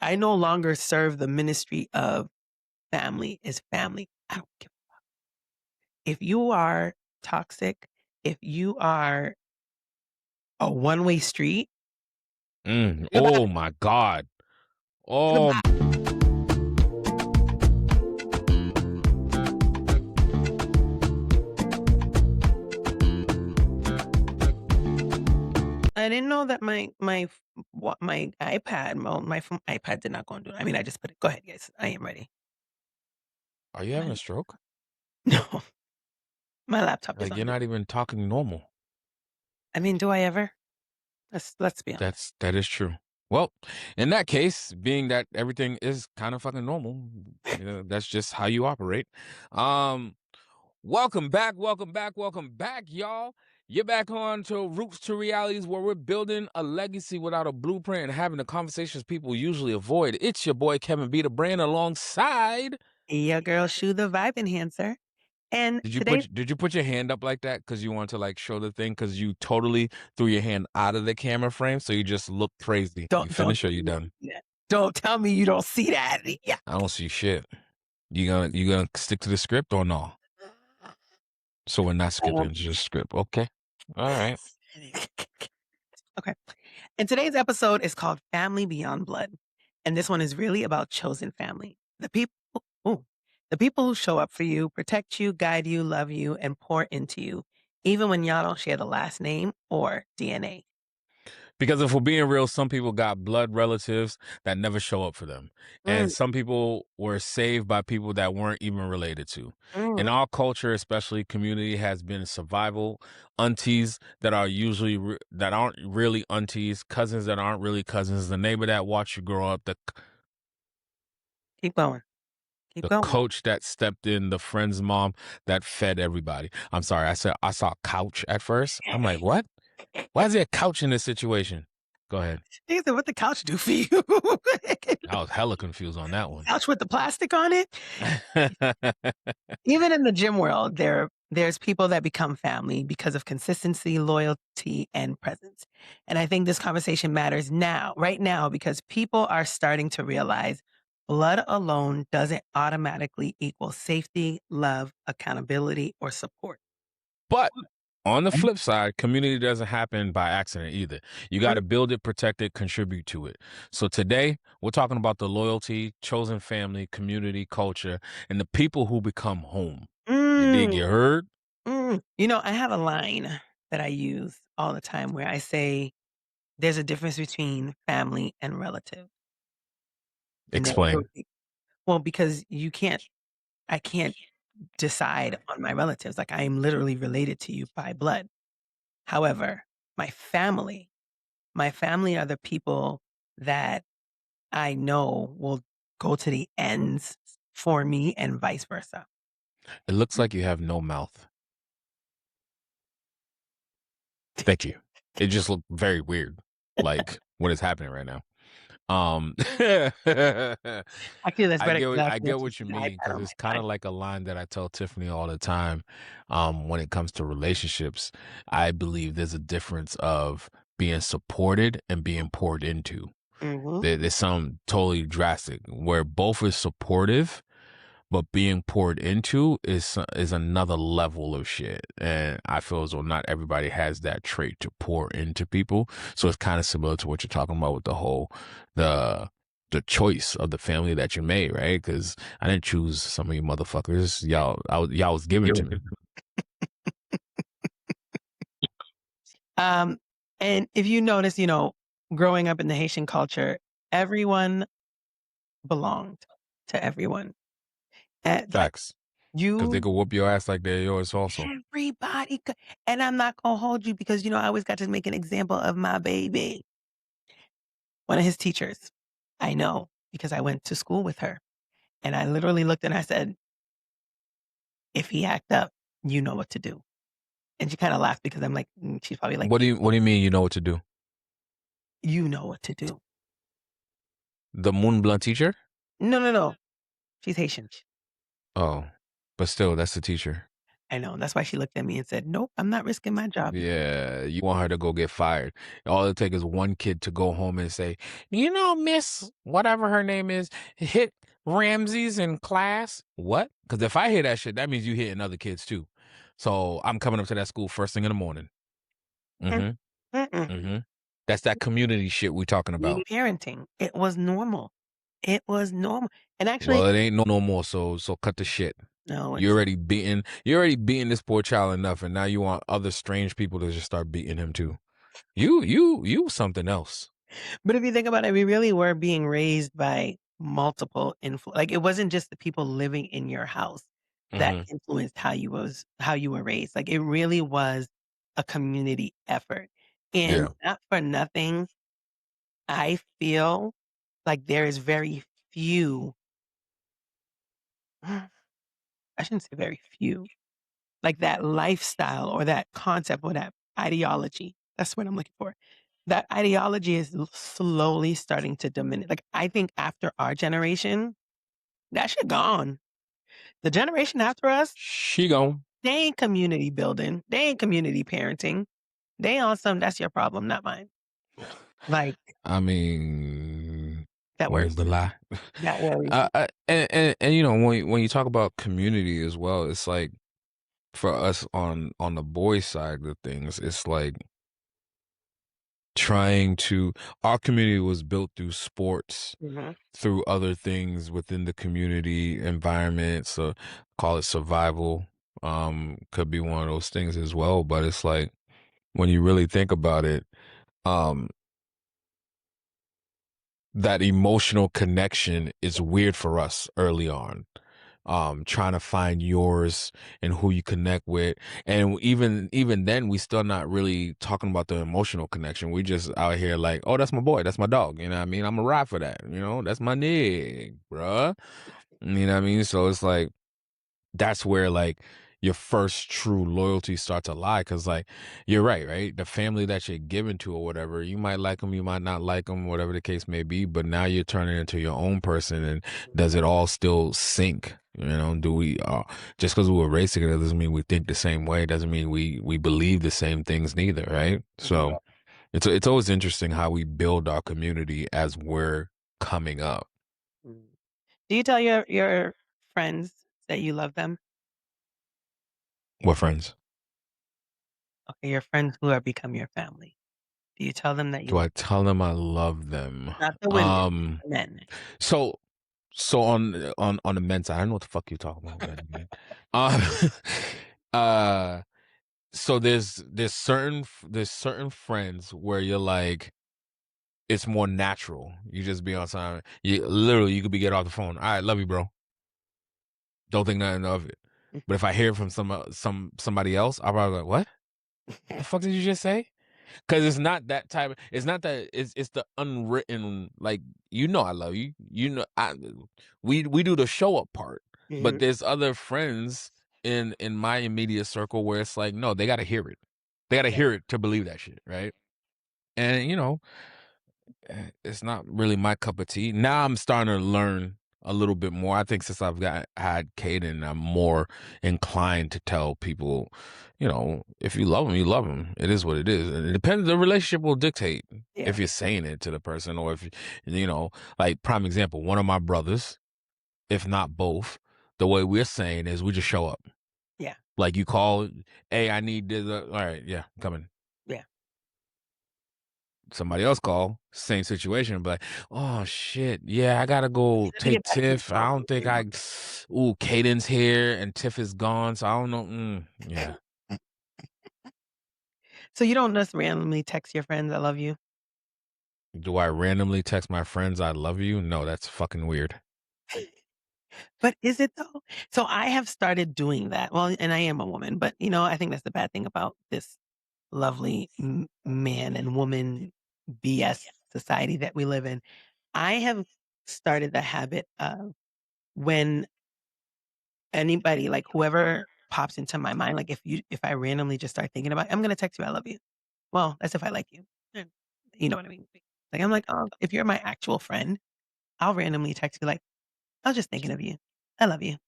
I no longer serve the ministry of family is family. I don't give a fuck. If you are toxic, if you are a one-way street, goodbye. Oh my God. Oh, Goodbye. I didn't know that my iPad, well, my phone, iPad did not go and do it. I mean, I just put it. Go ahead, guys. I am ready. are you having My, a stroke? no, my laptop is Like on. you're not even talking normal. I mean, do I ever? Let's be honest. That is true. Well, in that case, being that everything is kind of fucking normal, that's just how you operate. Um, welcome back, y'all. You're back on to Roots to Realities, where we're building a legacy without a blueprint and having the conversations people usually avoid. It's your boy Kevin B. the Brand alongside. Your girl, Shou the Vibe Enhancer. And today's Did you put your hand up like that because you want to like show the thing because you totally threw your hand out of the camera frame, so you just look crazy. You don't finished or you done? don't tell me you don't see that. Yeah. I don't see shit. You gonna stick to the script or no? So we're not skipping, it's just script. Okay. All right. Okay. And today's episode is called Family Beyond Blood. And this one is really about chosen family. Ooh, the people who show up for you, protect you, guide you, love you, and pour into you, even when y'all don't share the last name or DNA. Because if we're being real, some people got blood relatives that never show up for them. And some people were saved by people that weren't even related to. In our culture, especially, community has been survival. Aunties that are usually that aren't really aunties, cousins that aren't really cousins, the neighbor that watched you grow up, Keep going. Keep the going. coach that stepped in, the friend's mom that fed everybody. I'm sorry, I saw couch at first. I'm like, what? Why is there a couch in this situation? Go ahead. He said, what the couch do for you? I was hella confused on that one. Couch with the plastic on it? Even in the gym world, there's people that become family because of consistency, loyalty, and presence. And I think this conversation matters now, right now, because people are starting to realize blood alone doesn't automatically equal safety, love, accountability, or support. But on the flip side, community doesn't happen by accident either. You got to build it, protect it, contribute to it. So today, we're talking about the loyalty, chosen family, community, culture, and the people who become home. You dig? You heard? You know, I have a line that I use all the time where I say there's a difference between family and relative. And Explain. well, because I can't decide on my relatives. Like I am literally related to you by blood. However, my family are the people that I know will go to the ends for me and vice versa. It looks like you have no mouth. Thank you. It just looked very weird, like what is happening right now. Actually, that's better. I get what you mean because it's kind of like a line that I tell Tiffany all the time. When it comes to relationships, I believe there's a difference of being supported and being poured into. There's some totally drastic where both is supportive, but being poured into is another level of shit. And I feel as though not everybody has that trait to pour into people. So it's kind of similar to what you're talking about with the whole, the choice of the family that you made, right? Because I didn't choose some of you motherfuckers. Y'all was given to me. And if you notice, you know, growing up in the Haitian culture, everyone belonged to everyone. Facts. Because they You, could whoop your ass like they're yours also. everybody, and I'm not gonna hold you because you know I always got to make an example of my baby. One of his teachers, I know because I went to school with her, and I literally looked and I said, "If he act up, you know what to do." And she kind of laughed because I'm like, she's probably like, What do you mean you know what to do? "You know what to do." The Moon Blunt teacher? No, she's Haitian. Oh, but still, that's the teacher. I know, that's why she looked at me and said, "Nope, I'm not risking my job." Yeah, you want her to go get fired. All it takes is one kid to go home and say, "You know, Miss whatever her name is, hit Ramses in class." What? Because if I hear that shit, that means you hitting other kids too. So I'm coming up to that school first thing in the morning. Mm, Mhm, mm-mm. mhm. That's that community shit we talking about. Parenting, it was normal. It was normal, and actually Well, it ain't no more, so cut the shit. no, You it's already beating you already beating this poor child enough, and now you want other strange people to just start beating him too. You something else. but if you think about it, we really were being raised by multiple like, it wasn't just the people living in your house that Mhm. influenced how you were raised, like, it really was a community effort, and Yeah. not for nothing, I feel like there is very few I shouldn't say very few, like, that lifestyle or that concept or that ideology, that's what I'm looking for. That ideology is slowly starting to diminish. Like, I think after our generation, that shit gone. The generation after us, She gone. they ain't community building. They ain't community parenting. They on some, "That's your problem, not mine." Like, I mean, that worries the me. lie. That worries me. And you know when you talk about community as well, it's like for us on the boys side of things, it's like trying to our community was built through sports, Mhm, through other things within the community environment. So call it survival. Could be one of those things as well. But it's like when you really think about it, um, that emotional connection is weird for us early on. Trying to find yours and who you connect with. And even then we still not really talking about the emotional connection. We just out here like, oh, that's my boy, that's my dog. You know what I mean? I'm a ride for that. You know, that's my nig, bruh. You know what I mean? So it's like that's where like your first true loyalty starts to lie because like you're right, the family that you're given to or whatever, you might like them, you might not like them, whatever the case may be, but now you're turning into your own person. And does it all still sync? You know, do we just because we were raised together doesn't mean we think the same way, doesn't mean we believe the same things neither, right? mhm, So it's always interesting how we build our community as we're coming up. mm. Do you tell your friends that you love them? We're friends. Okay, your friends who have become your family. Do you tell them that you Do love I tell them I love them? not the women, Um, the men? so so on the men's side, I don't know what the fuck you talking about, man. Um, uh, so there's certain friends where you're like it's more natural. You just be on time. You literally you could be get off the phone. All right, love you, bro. Don't think nothing of it. But if I hear from somebody else, I'll probably like, what the fuck did you just say? Cause it's not that type of it's not that it's the unwritten, like, you know I love you. You know we do the show up part. But Mhm. there's other friends in my immediate circle where it's like, no, they gotta hear it. They gotta Yeah, hear it to believe that shit, right? And you know, it's not really my cup of tea. Now I'm starting to learn a little bit more. I think since I've got had Caden, I'm more inclined to tell people, you know, if you love them, you love them. It is what it is. And it depends. The relationship will dictate yeah, if you're saying it to the person or if, you know, like prime example, one of my brothers, if not both, the way we're saying is we just show up. yeah, Like you call, hey, I need this. All right, yeah, coming. yeah. Somebody else call, same situation, but oh shit, yeah, I gotta go Let me take get back to Tiff. I don't think you. I. Ooh, Caden's here and Tiff is gone, so I don't know. Yeah, So you don't just randomly text your friends, "I love you"? do I randomly text my friends I love you? No, that's fucking weird. But is it though? So I have started doing that. Well, and I am a woman, but, I think that's the bad thing about this lovely man and woman BS society that we live in. I have started the habit of when anybody, like whoever pops into my mind, like if I randomly just start thinking about, I'm gonna text you, "I love you." Well, that's if I like you. And you know what I mean? Like I'm like, oh, if you're my actual friend, I'll randomly text you like, "I was just thinking of you. I love you.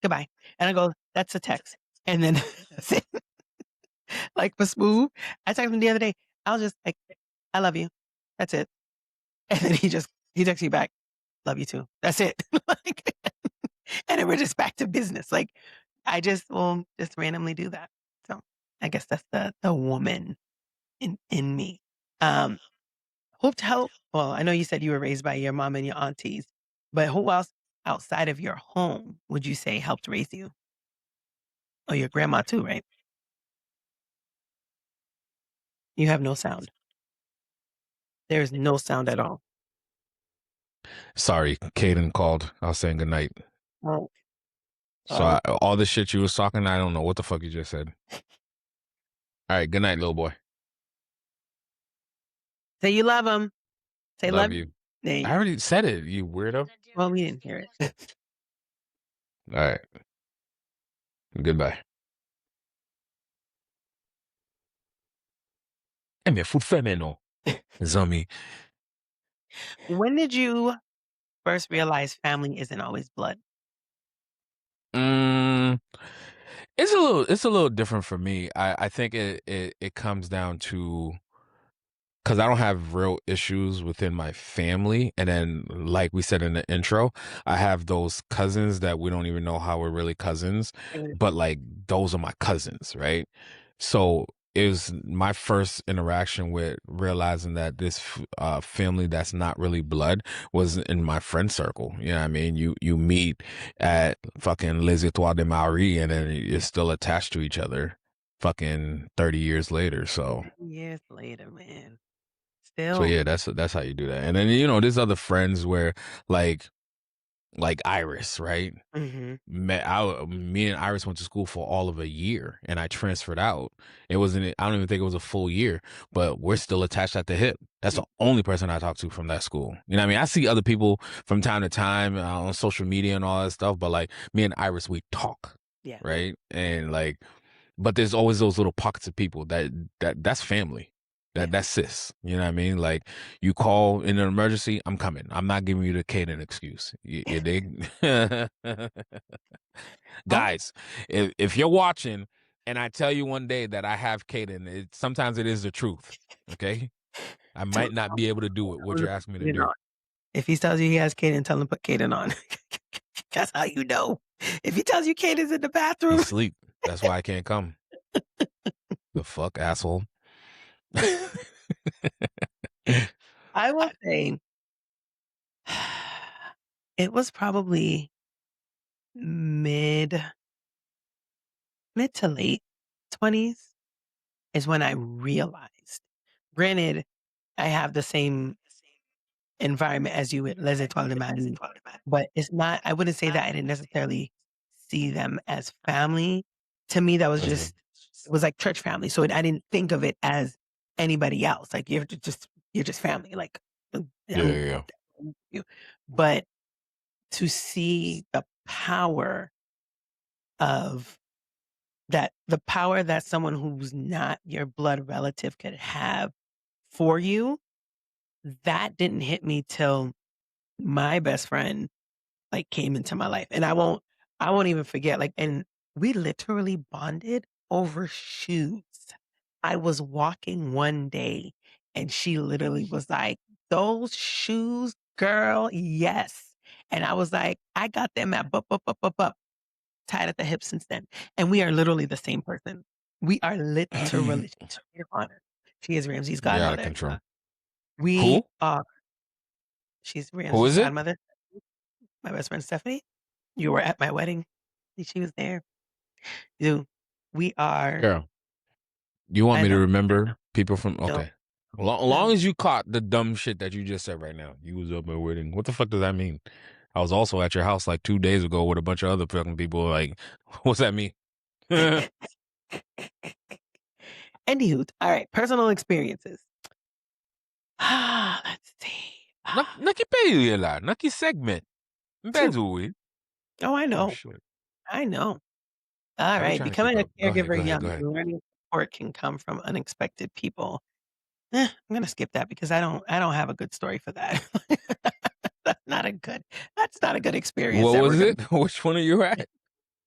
Goodbye." And I go, "That's a text." And then that's it. Like for Smooth, I texted him the other day. I was just like, "I love you." That's it. And then he texts you back, "Love you too." That's it. Like, and then we're just back to business. Like, I just will just randomly do that. So I guess that's the woman in me. Um, who to help? Well, I know you said you were raised by your mom and your aunties, but who else outside of your home would you say helped raise you? Oh, your grandma too, right? You have no sound. There is no sound at all. Sorry, Caden called. I was saying goodnight. Oh, So oh. all the shit you was talking, I don't know what the fuck you just said. All right, good night, little boy. Say you love them. Say Love love you. you. There I you go. already said it, you weirdo. Well, we didn't hear it. All right, goodbye. Eh, mais fout fait maintenant, zami. When did you first realize family isn't always blood? Mm, it's a little different for me. I think it comes down to because I don't have real issues within my family. And then, like we said in the intro, I have those cousins that we don't even know how we're really cousins, but like those are my cousins, right? So it was my first interaction with realizing that this family that's not really blood was in my friend circle. You know what I mean? You meet at fucking Les Etoiles de Marie and then you're still attached to each other fucking 30 years later. Years later, man. So Still. yeah, that's how you do that. And then there's other friends where like Iris, right? Mhm. Me and Iris went to school for all of a year, and I transferred out. It wasn't. I don't even think it was a full year, but we're still attached at the hip. That's the only person I talk to from that school. You know what I mean? I see other people from time to time on social media and all that stuff, but like me and Iris, we talk, Yeah. right? And like but there's always those little pockets of people that's family. Yeah. That's sis. You know what I mean? Like you call in an emergency, I'm coming. I'm not giving you the Caden excuse. You dig? Oh, Guys, if you're watching and I tell you one day that I have Caden, sometimes it is the truth. Okay? I tell might not be able to do it, what him to you're put asking me to Kaden do. on. If he tells you he has Kaden, tell him to put Kaden on. That's how you know. If he tells you Kaden's in the He's bathroom, asleep. That's why I can't come. The fuck, asshole. I will say it was probably mid mid to late 20s is when I realized. Granted, I have the same environment as you with Les Etoiles de Marie, but it's not I wouldn't say that I didn't necessarily see them as family. To me, that was Mhm. just it was like church family, so I didn't think of it as anybody else, like, you're just family, like, Yeah, I'm yeah, yeah. you. But to see of the power that someone who's not your blood relative could have for you, that didn't hit me till my best friend, like, came into my life, and I won't even forget, like and we literally bonded over shoes. I was walking one day, and she literally was like, "Those shoes, girl, yes." And I was like, "I got them at bup, tied at the hip since then." And we are literally the same person. We are literally she's her honor. She is Ramsey's You're out of godmother. control. We Who? are she's Who Ramsey's is it? godmother, my best friend Stephanie. You were at my wedding. She was there. Dude, we are Girl, you want I me to know. remember people from No, okay. Long no. as you caught the dumb shit that you just said right now. You was at my wedding. What the fuck does that mean? I was also at your house like 2 days ago with a bunch of other fucking people. Like, what's that mean? Anywho, all right, personal experiences. Let's see. Nakipeyo la. Naki segment. Phew. Mbezu we. Oh, I Oh know. shit. I know. All I be right, trying to keep becoming a up. Go ahead. caregiver Go ahead. Go young, ahead. learning support can come from unexpected people. I'm gonna skip that because I don't have a good story for that. That's not a good that's not a good experience What that we're was gonna it? Which one are you at?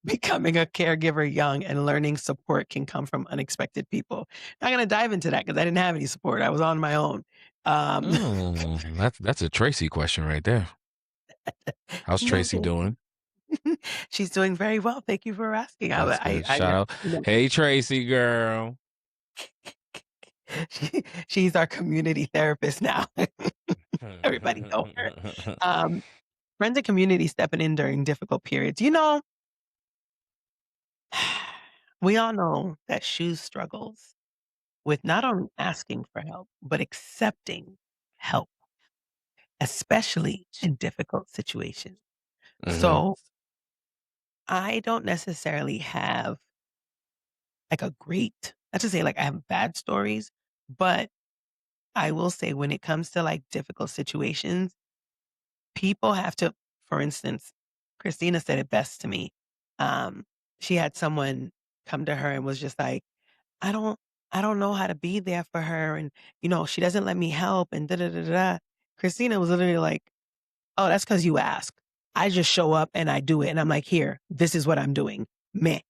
becoming a caregiver young and learning support can come from unexpected people. Not gonna dive into that because I didn't have any support. I was on my own. Um, That's a Tracy question right there. How's no, Tracy doing? she's doing very well. Thank you for asking. That's good. I Shout out. Hey, Tracy girl. she's our community therapist now. Everybody know her. Um, Friends and community stepping in during difficult periods. We all know that Shou struggles with not only asking for help, but accepting help, especially in difficult situations. Hmm. So I don't necessarily have like a great, not to say like I have bad stories, but I will say when it comes to like difficult situations, people have to, for instance, Christina said it best to me. Um, she had someone come to her and was just like, I don't I don't know how to be there for her and she doesn't let me help and da da da da. Christina was literally like, "Oh, that's cuz you ask. I just show up and I do it." And I'm like, "Here, this is what I'm doing." Meh.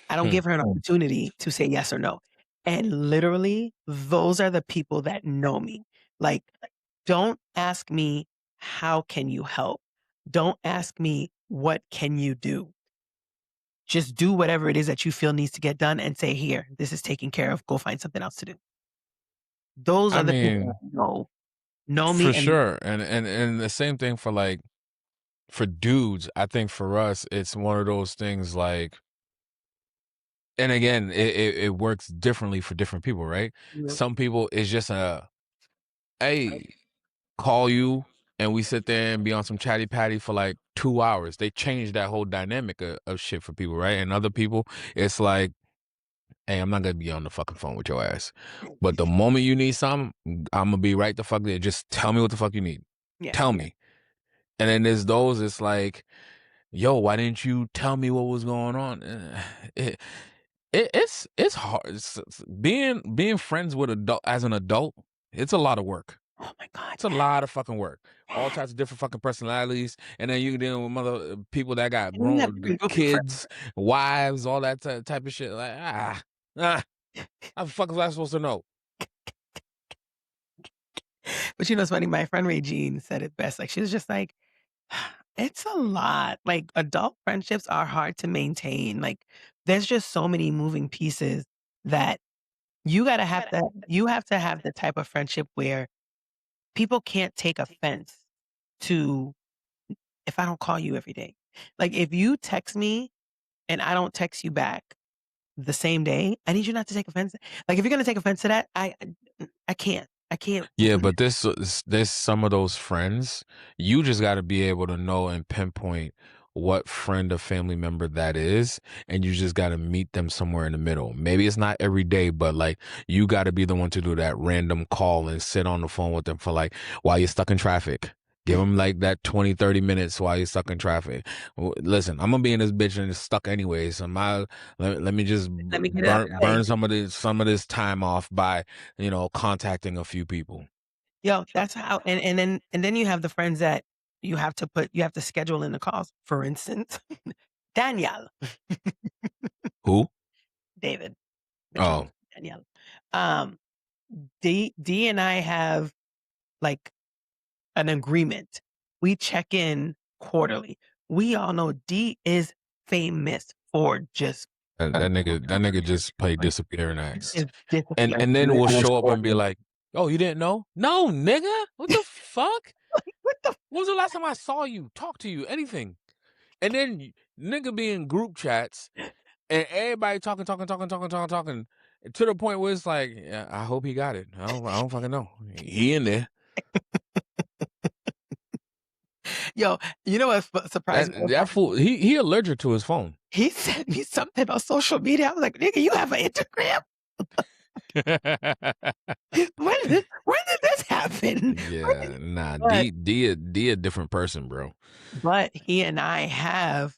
I don't give her an opportunity to say yes or no. And literally, those are the people that know me. Like, don't ask me, "How can you help?" Don't ask me, "What can you do?" Just do whatever it is that you feel needs to get done and say, "Here, this is taken care of. Go find something else to do." Those I are the people mean, that know for me and sure. And the same thing for like for dudes, I think for us, it's one of those things like, and again, it works differently for different people, right? you Some people it's just hey, call you and we sit there and be on some chatty patty for like 2 hours. They change that whole dynamic of shit for people, right? And other people, it's like, hey, I'm not gonna be on the fucking phone with your ass. But the moment you need something, I'm gonna be right the fuck there. Just tell me what the fuck you need. yeah, Tell me. And then there's those, it's like, yo, why didn't you tell me what was going on? It, it's hard. Being friends with adult as an adult, it's a lot of work. oh my god, It's a yes, lot of fucking work. All yes. types of different fucking personalities, and then you dealing with mother people that got And we have grown different group of friends. kids, wives, all that type of shit. Like how the fuck was I supposed to know? But it's funny, my friend Regine said it best. Like, she was just like, "It's a lot." Like, adult friendships are hard to maintain. Like, there's just so many moving pieces that you have to have the type of friendship where people can't take offense to if I don't call you every day. Like, if you text me and I don't text you back the same day, I need you not to take offense. Like, if you're gonna take offense to that, I can't. I can't. Yeah, but there's some of those friends. You just got to be able to know and pinpoint what friend or family member that is, and you just got to meet them somewhere in the middle. Maybe it's not every day, but like you got to be the one to do that random call and sit on the phone with them for like while you're stuck in traffic. Give them like that 20, 30 minutes while you're stuck in traffic. Listen, I'm gonna be in this bitch and it's stuck anyways. So let me just Let me get it out of the way. burn some of this time off by contacting a few people. Yo, that's how and then you have the friends that you have to schedule in the calls. For instance, Danielle, Who? David, Mitchell, Oh, Danielle. Um, D and I have, like, an agreement. We check in quarterly. We all know D is famous for just that nigga just played disappearing acts, is disappearing. and then will show up and be like, "Oh, you didn't know? No, nigga, what the fuck? What the When was the last time I saw you, talk to you, anything?" And then nigga be in group chats and everybody talking to the point where it's like, yeah, I hope he got it. I don't fucking know. He in there. yo, you know what surprised me That about fool, he allergic to his phone. he sent me something on social media. I was like, "Nigga, you have an Instagram? When did this happen?" Yeah, nah, But D a different person, bro. but he and I have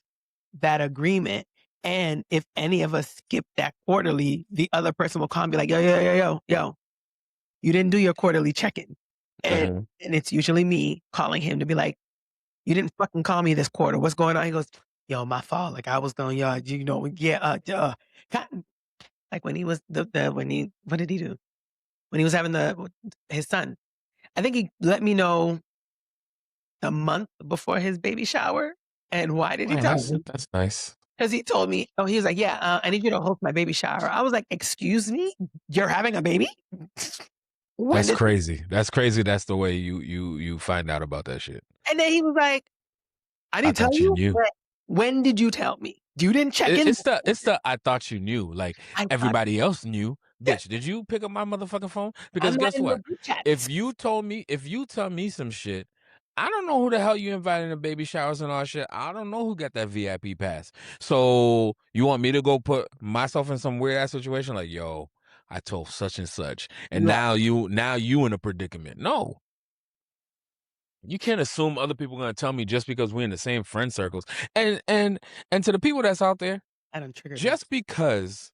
that agreement, and if any of us skip that quarterly, the other person will call and be like, "Yo, yo, yo, yo, yo, you didn't do your quarterly check-in." And Mhm. and it's usually me calling him to be like, "You didn't fucking call me this quarter. What's going on?" He goes, yo, my fault. Like I was going, yeah, kind- like when he was when he what did he do when he was having his son? I think he let me know the month before his baby shower. And why did he Man, tell that's me? that's nice. Because he told me, oh, he was like, yeah, I need you to host my baby shower. I was like, excuse me, you're having a baby? When That's did? crazy. That's crazy. That's the way you find out about that shit. And then he was like, I I didn't tell thought you you. knew. When did you tell me? You didn't check in. It's the I thought you knew. Like I thought everybody else knew. yeah, Bitch, did you pick up my motherfucking phone? I'm Because not guess in the what? group chats. If you tell me some shit, I don't know who the hell you invited to baby showers and all that shit. I don't know who got that VIP pass. So you want me to go put myself in some weird ass situation? Like, yo, I told such and such, and You have now you in a predicament. No, you can't assume other people are gonna tell me just because we're in the same friend circles. And to the people that's out there, I done triggered them. just because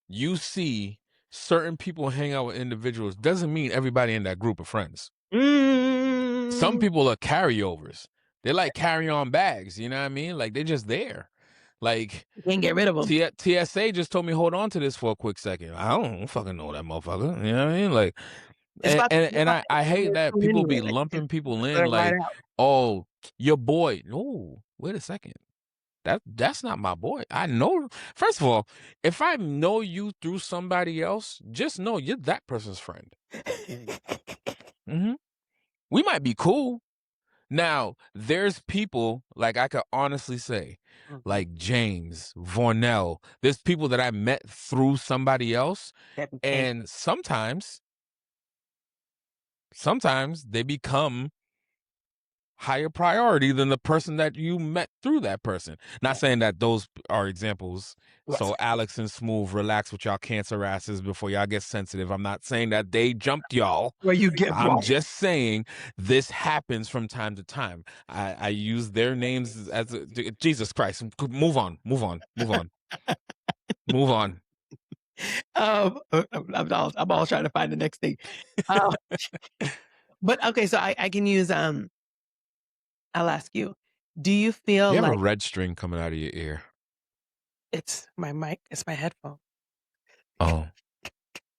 you see certain people hang out with individuals doesn't mean everybody in that group of friends. Some Mm, people are carryovers. They're like carry-on bags, you know what I mean? Like they're just there. Like you can't get rid of them. TSA just told me hold on to this for a quick second. I don't fucking know that motherfucker. You know what I mean? Like It's about to be and about I hate that to people be anyway. Like lumping people let in it ride like, out. oh, your boy. No, wait a second. That's not my boy. I know. First of all, if I know you through somebody else, just know you're that person's friend. hmm We might be cool. Now, there's people like I could honestly say, Mhm. like James, Vornell. There's people that I met through somebody else, That became and sometimes they become higher priority than the person that you met through that person. Not yeah. saying that those are examples. Yes. So Alex and Smooth, relax with y'all cancer asses before y'all get sensitive. I'm not saying that they jumped y'all. Where you get I'm right. just saying this happens from time to time. I use their names as Jesus Christ. Move on, move on, move on, move on. I'm all trying to find the next thing. Uh, but okay, so I can use I'll ask you, do you feel You have a like red string coming out of your ear. it's my mic, it's my headphone. Oh.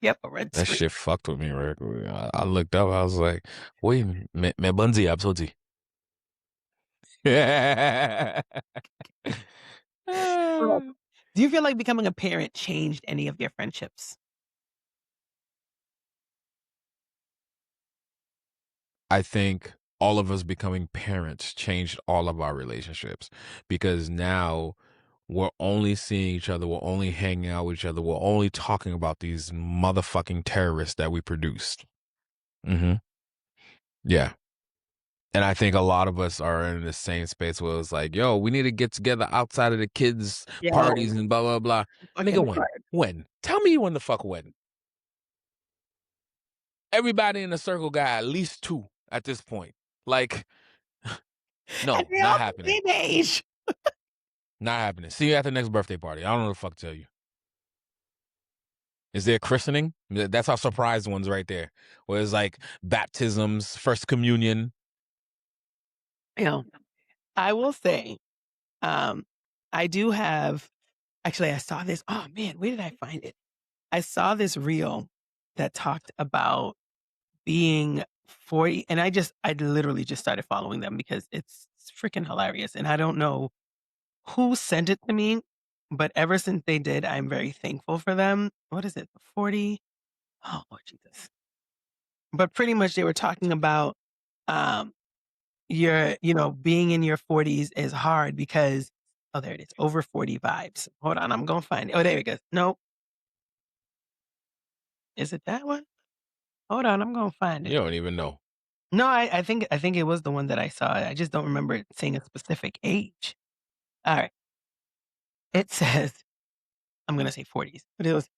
Yep, a red That screen. shit fucked with me real quick. I looked up. I was like, "Wait, me bunzi absoti." Well, do you feel like becoming a parent changed any of your friendships? I think all of us becoming parents changed all of our relationships because now we're only seeing each other, we're only hanging out with each other, we're only talking about these motherfucking terrorists that we produced. hmm Yeah. And I think a lot of us are in the same space where it's like, yo, we need to get together outside of the kids' Yo, parties and blah, blah, blah. fucking Nigga, when? hard. When? Tell me when the fuck when. Everybody in the circle got at least two at this point. Like, And no, they not all the happening. same age. Not happening. See you at the next birthday party. I don't know what the fuck to tell you. Is there christening? That's our surprise ones right there. Where it's like baptisms, first communion. You know, I will say, um, I do have actually I saw this. Oh man, where did I find it? I saw this reel that talked about being 40 and I literally just started following them because it's freaking hilarious and I don't know who sent it to me, but ever since they did, I'm very thankful for them. What is it? 40? Oh, Lord Jesus. But pretty much they were talking about um being in your 40s is hard because oh, there it is. Over 40 vibes. Hold on, I'm going to find it. Oh, there it goes. Nope. Is it that one? Hold on, I'm going to find it. You don't even know. No, I think it was the one that I saw. I just don't remember it saying a specific age. All right. It says, I'm going to say 40s, but it was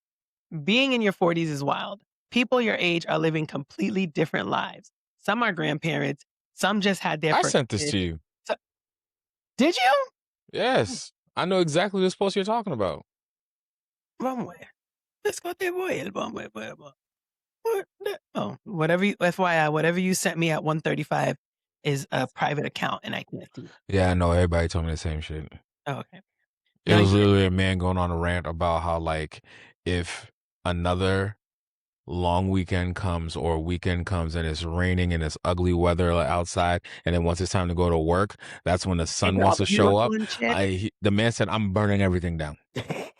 being in your 40s is wild. People your age are living completely different lives. Some are grandparents, some just had their I first sent this kid. to you. So, did you? Yes. I know exactly the post you're talking about. Vamos ver. Escote voy el vamos ver. Oh, whatever you, FYI, whatever you sent me at 1:35 is a private account and I can't see it. Yeah, I know. Everybody told me the same shit. Oh, okay. It No, was you didn't. literally a man going on a rant about how, like, if another long weekend comes or weekend comes and it's raining and it's ugly weather outside, and then once it's time to go to work, that's when the It's sun all wants to show beautiful up. and shit. The man said, "I'm burning everything down.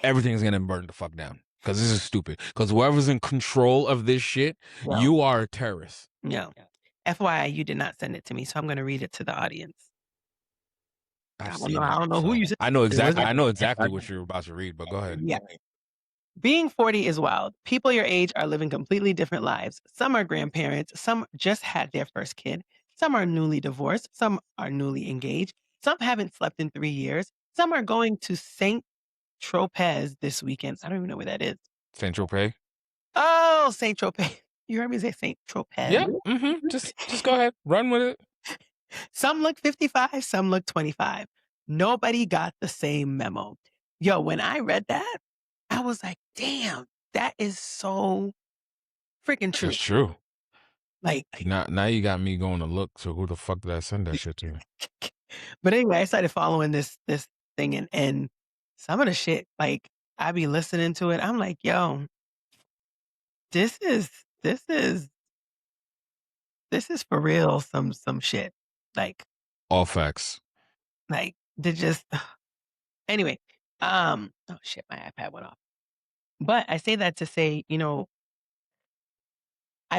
Everything's gonna burn the fuck down because this is stupid. Because whoever's in control of this shit, No, you are a terrorist." no. FYI, you did not send it to me, so I'm gonna read it to the audience. I've I don't know seen I it, don't know who so you sent it to. I know exactly what you're about to read. But go ahead. Yeah. Being 40 is wild. People your age are living completely different lives. Some are grandparents, some just had their first kid, some are newly divorced, some are newly engaged, some haven't slept in 3 years, some are going to Saint Tropez this weekend. I don't even know where that is. Central Pay. Oh, Saint Tropez. You heard me say Saint Yeah. Tropez. Just go ahead. Run with it. Some look 55, some look 25. Nobody got the same memo. Yo, when I read that, I was like, damn, that is so freaking That's true. true. Like, Now you got me going to look. So who the fuck did I send that shit to? but anyway, I started following this thing and some of the shit, like I be listening to it. I'm like, yo, this is this is this is for real some shit. Like All facts. like they just anyway. Oh shit, my iPad went off. But I say that to say, I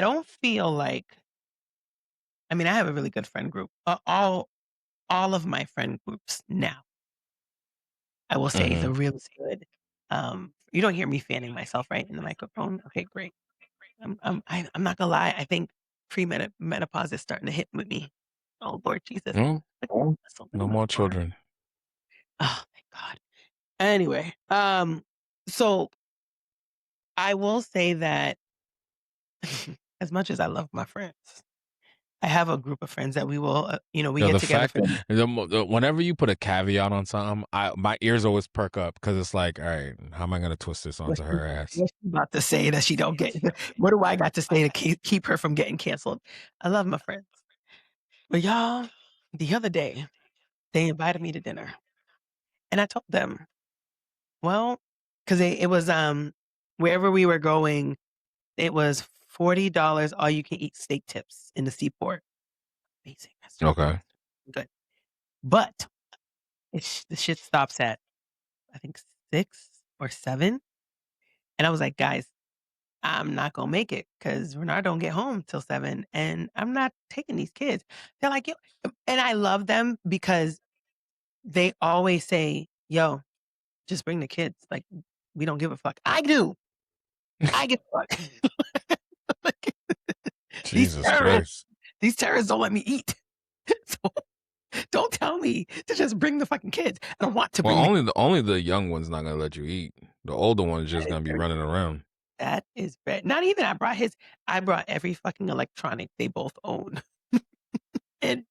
don't feel like I mean, I have a really good friend group. All of my friend groups now, I will say Hmm. the really good. You don't hear me fanning myself right in the microphone. Okay, great. I'm not gonna lie. I think menopause is starting to hit with me. Oh Lord Jesus. No, Look no at my more forehead. children. Oh thank God. Anyway, so I will say that as much as I love my friends, I have a group of friends that we will, we You know, get the together fact for. whenever you put a caveat on something, my ears always perk up because it's like, all right, how am I gonna twist this onto her ass? What's she about to say that she don't get? What do I got to say to keep her from getting canceled? I love my friends, but y'all, the other day they invited me to dinner, and I told them, well, because it was wherever we were going, it was $40 all you can eat steak tips in the Seaport. Amazing restaurant, Okay. good, but the shit stops at I think 6 or 7, and I was like, guys. I'm not gonna make it because Renard don't get home till 7, and I'm not taking these kids. They're like, "Yo," and I love them because they always say, "Yo, just bring the kids, like, we don't give a fuck." I do. I give a fuck. Like, these Jesus terrorists Christ. these terrorists don't let me eat. So, don't tell me to just bring the fucking kids. I don't want to Well, bring the only the young one's not gonna let you eat. The older one's just kids. gonna be running around. That is bad. Not even I brought every fucking electronic they both own, and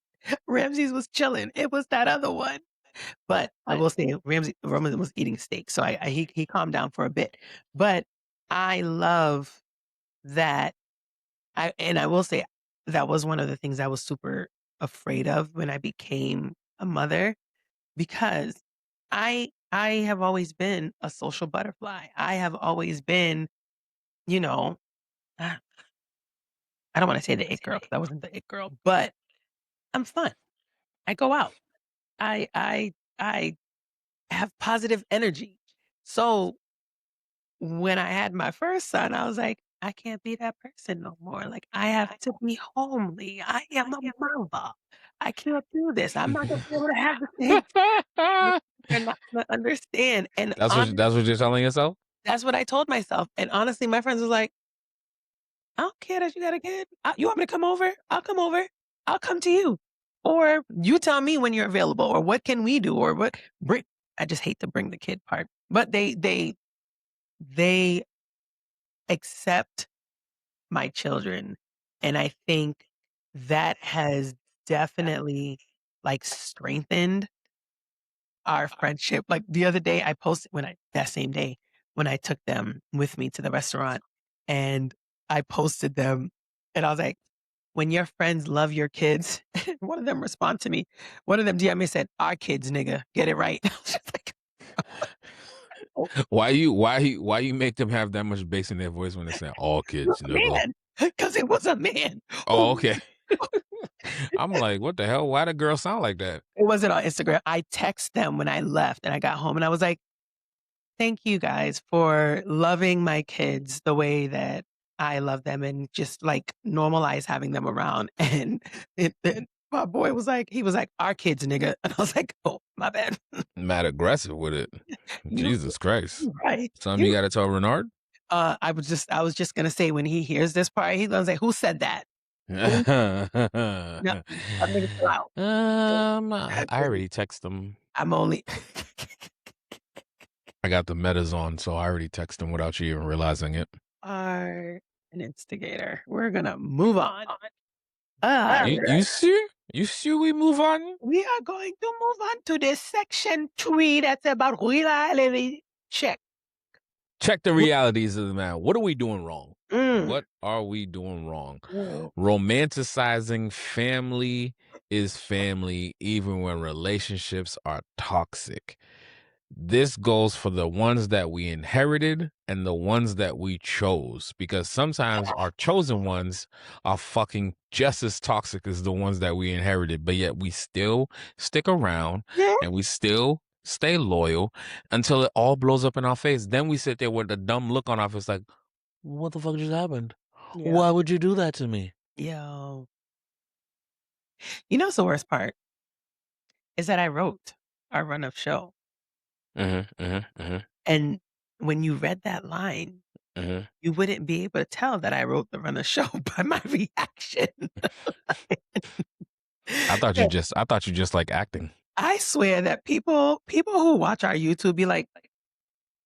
Ramses was chilling. It was that other one. But I will say Roman was eating steak, so he calmed down for a bit. But I love that I will say that was one of the things I was super afraid of when I became a mother because I have always been a social butterfly. I have always been, you know, ah, I don't wanna say the it girl 'cause I wasn't the it girl, but I'm fun. I go out. I have positive energy. So when I had my first son, I was like, I can't be that person no more. Like, I have to be homely. I am a mother. I can't do this. I'm not gonna be able to have the same. They're not gonna understand. And That's what you're telling yourself? that's what I told myself. And honestly, my friends was like, I don't care that you got a kid. You want me to come over? I'll come over. I'll come to you. Or you tell me when you're available, or what can we do, or what bring. I just hate to bring the kid part, but they accept my children, and I think that has definitely, like, strengthened our friendship. Like, the other day, I posted when I that same day, when I took them with me to the restaurant, and I posted them, and I was like, when your friends love your kids, one of them respond to me. One of them DM me and said, "Our kids, nigga, get it right." I was just like, "Oh, Why you make them have that much bass in their voice when they say all you're kids, a nigga? man," because it was a man Oh, who okay. I'm like, what the hell? Why the girl sound like that? it wasn't on Instagram. I text them when I left and I got home and I was like, "Thank you guys for loving my kids the way that I love them and just, like, normalize having them around." And my boy was like he was like, "Our kids, nigga." And I was like, "Oh, my bad." Mad aggressive with it. You Jesus Christ. you right. Something you You gotta tell Renard? I was just gonna say when he hears this part, he's gonna say, "Who said that? Who?" No, that nigga chill out. I already text them. I'm only I got the metas on, so I already text them without you even realizing it. are an instigator. We're gonna move on. You Alright. sure? You sure we move on? We are going to move on to the section 3 that's about reality check. Check the realities of the matter. What are we doing wrong? Mm, What are we doing wrong? mm. Romanticizing family is family, even when relationships are toxic. This goes for the ones that we inherited and the ones that we chose, because sometimes our chosen ones are fucking just as toxic as the ones that we inherited, but yet we still stick around Yeah. and we still stay loyal until it all blows up in our face. Then we sit there with a dumb look on our face like, what the fuck just happened? Yeah. Why would you do that to me? Yo. You know what's the worst part? Is that I wrote our run of show, Mm-hmm, mm-hmm, mm-hmm, and when you read that line, mm-hmm. you wouldn't be able to tell that I wrote the run of show by my reaction. I thought you just like acting. I swear that people who watch our YouTube be like,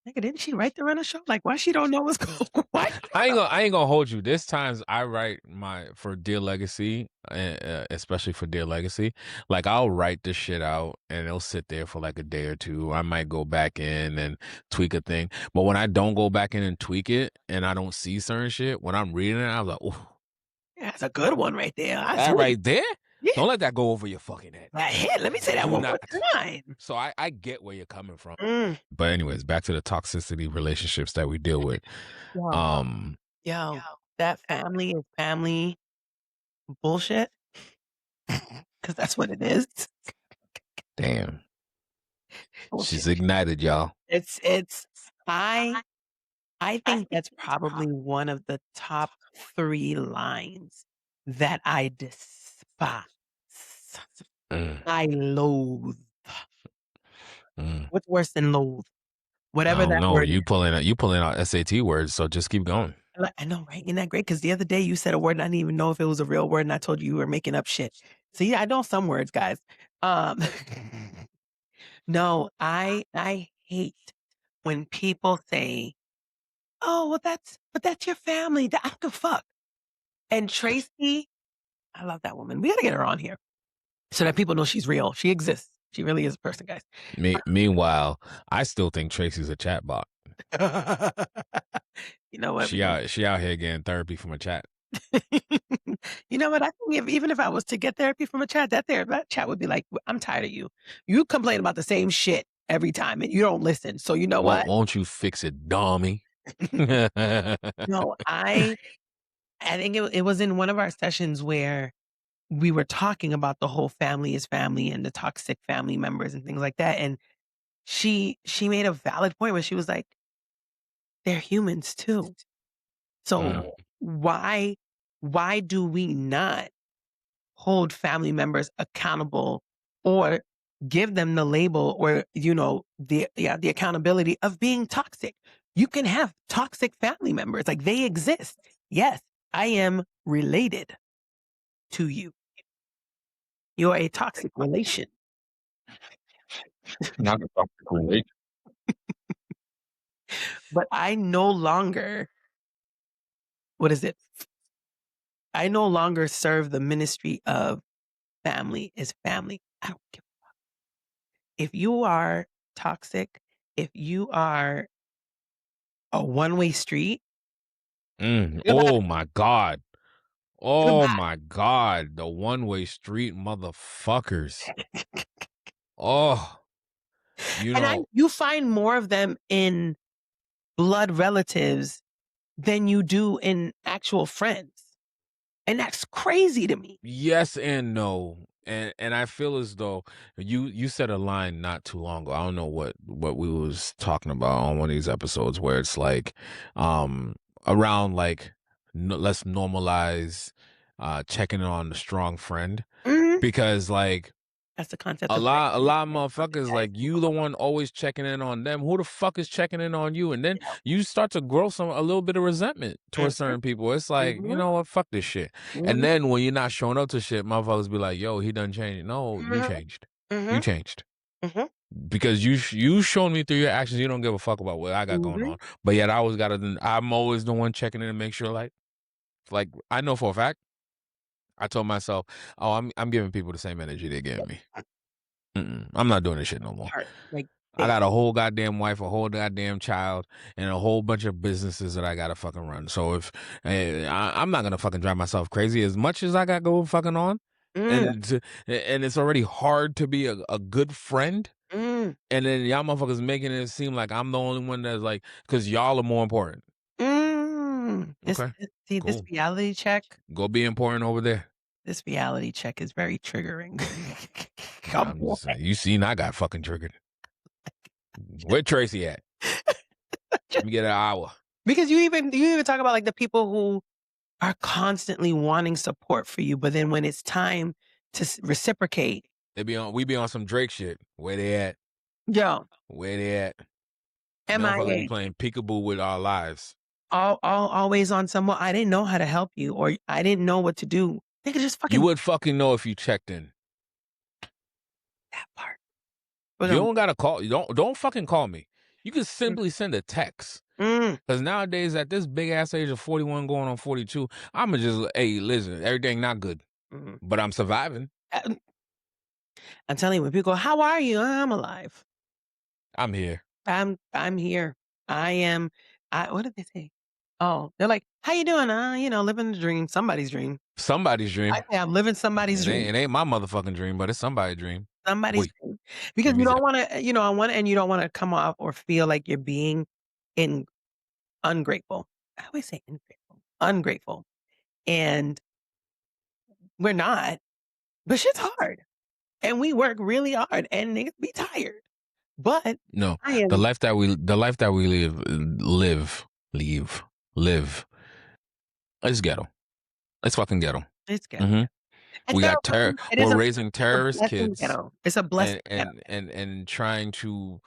"Nigga, didn't she write the run of show? Like, why she don't know what's going why she don't know?" I ain't gonna hold you. There's times I write my for Dear Legacy, especially for Dear Legacy. Like I'll write this shit out, and it'll sit there for like a day or two. I might go back in and tweak a thing, but when I don't go back in and tweak it, and I don't see certain shit, when I'm reading it, I'm like, oh, Yeah, that's a good one right there. I that told you. right there. Yeah. Don't let that go over your fucking head. Right here, let me say that Do one more not. time. So I get where you're coming from. Mm. But anyways, back to the toxicity relationships that we deal with. Yo, Um, yo, that family is family bullshit, because that's what it is. damn. Bullshit. She's ignited, y'all. It's I I think that's probably one of the top 3 lines that I despise. Mm, I loathe. mm. What's worse than loathe? I Whatever don't that know. word is. You pulling out SAT words, so just keep going. I know, right? Isn't that great? Because the other day you said a word and I didn't even know if it was a real word, and I told you you were making up shit. See, I know some words, guys. Um, no, I hate when people say, "Oh, well, that's your family. I don't give a fuck." And Tracy, I love that woman. We gotta get her on here so that people know she's real. She exists. She really is a person, guys. Meanwhile, I still think Tracy's a chatbot. You know what? She out here getting therapy from a chat. You know what? I think even if I was to get therapy from a chat, that chat would be like, "I'm tired of you. You complain about the same shit every time and you don't listen. So you know what?" Won't you fix it, dummy? No, I think it was in one of our sessions where we were talking about the whole family is family and the toxic family members and things like that, and she made a valid point where she was like, "They're humans too. Mm, So why do we not hold family members accountable or give them the label or, the accountability of being toxic? You can have toxic family members, like, they exist. Yes, I am related to you. You're a toxic relation, not a toxic relation. but I no longer what is it? I no longer serve the ministry of family is family. I don't give if you are toxic, if you are a one-way street, Mm, you're gonna have oh my God. Oh Goodbye. my god, the one-way street motherfuckers. Oh, you And know, you find more of them in blood relatives than you do in actual friends, and that's crazy to me. yes and no. And I feel as though you said a line not too long ago. I don't know what we was talking about on one of these episodes where it's like um around like let's normalize checking on the strong friend Mhm. because like That's the concept a of lot of something motherfuckers that is like you the one always checking in on them. Who the fuck is checking in on you? And then yeah. you start to grow a little bit of resentment towards Mhm, certain people. It's like, you mhm, know what, fuck this shit. And mhm, then when you're not showing up to shit, motherfuckers be like, yo, he done changed. No, you mhm, changed. You mhm, changed. mhm, Because you shown me through your actions you don't give a fuck about what I got going mhm, on. But yet I'm always the one checking in to make sure like I know for a fact, I told myself, oh, I'm giving people the same energy they're giving me. I'm not doing this shit no more. heart, like, I bam. got a whole goddamn wife, a whole goddamn child, and a whole bunch of businesses that I gotta fucking run. So if I'm not gonna fucking drive myself crazy as much as I got going fucking on, Mm, and it's already hard to be a good friend, mm, and then y'all motherfuckers making it seem like I'm the only one that's like, because y'all are more important. This Okay, see, cool. Go be important over there. this reality check is very triggering. Yeah, Come I'm on. just saying. You seen I got fucking triggered. Where Tracy at? Let me get an hour. Because you even talk about, like, the people who are constantly wanting support for you, but then when it's time to reciprocate, We be on some Drake shit. Where they at? yo, Where they at? Motherfuckers be MIA, playing peekaboo with our lives. always on someone. I didn't know how to help you, or I didn't know what to do. They could just You fucking would fucking know if you checked in. that part. We're You gonna don't gotta call. You don't fucking call me. You can mm, simply send a text. mm, Cause nowadays at this big ass age of 41 going on 42, I'ma just hey, listen, everything not good. mm. But I'm surviving. Uh, I'm telling you, when people go, "How are you?" I'm alive. I'm here. I'm here. I am. What did they say? Oh, they're like, "How you doing?" Living the dream, somebody's dream. Somebody's I dream. say I'm living somebody's dream. It ain't my motherfucking dream, but it's somebody's dream. Somebody's Wait, dream. Because let you me tell don't wanna, you don't wanna come off or feel like you're being in ungrateful. I always say ungrateful. Ungrateful. And we're not, but shit's hard. And we work really hard and niggas be tired. But no. I am The life that we live. It's ghetto. It's fucking ghetto. it's ghetto. Mhm. It's We ghetto, got but it is we're a raising terrorist blessing kids ghetto. It's a blessing ghetto. and trying to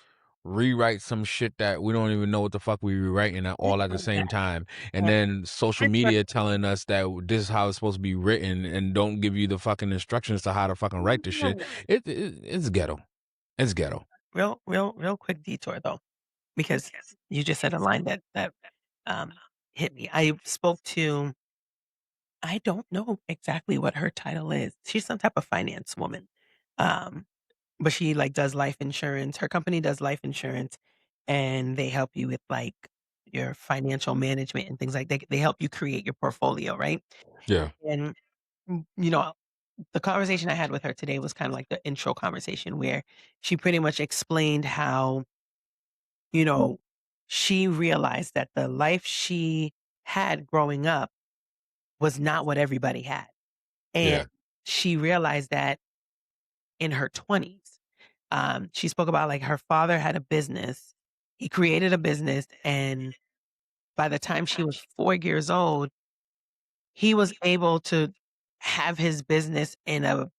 rewrite some shit that we don't even know what the fuck we rewriting at It's all at the so same bad. time. And And then social we're media telling us that this is how it's supposed to be written and don't give you the fucking instructions to how to fucking write the shit. It's ghetto. It's ghetto. real quick detour though, because you just said a line that um hit me. I don't know exactly what her title is. She's some type of finance woman. Um, but she like does life insurance. Her company does life insurance and they help you with like your financial management and things like that. They help you create your portfolio, right? Yeah. And you know, the conversation I had with her today was kind of like the intro conversation where she pretty much explained how, you know, she realized that the life she had growing up was not what everybody had. And Yeah. she realized that in her 20s. She spoke about like her father had a business. He created a business, and by the time she was 4 years old, he was able to have his business in a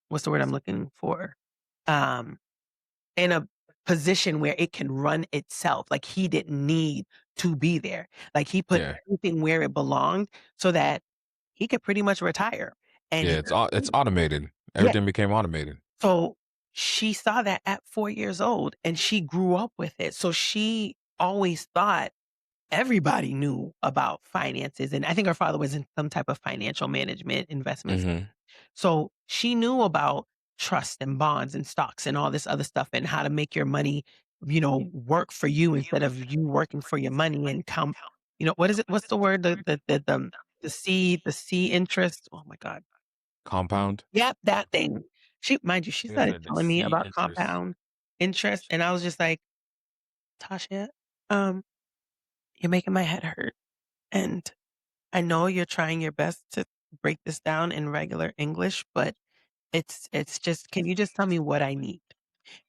what's the word I'm looking for? Um, in a position where it can run itself. Like he didn't need to be there. Like he put Yeah. everything where it belonged so that he could pretty much retire. And Yeah. It's automated. yeah, Everything became automated. so she saw that at 4 years old and she grew up with it. So she always thought everybody knew about finances. And I think her father was in some type of financial management investments. Hmm. So she knew about trust and bonds and stocks and all this other stuff and how to make your money, work for you instead of you working for your money and come, what is it? What's the word? the C interest. Oh my god. Compound? Yep, that thing. She Like I started said, the telling me C about interest. compound interest, and I was just like, "Tasha, um, you're making my head hurt, and I know you're trying your best to break this down in regular English, but it's just can you just tell me what I need?"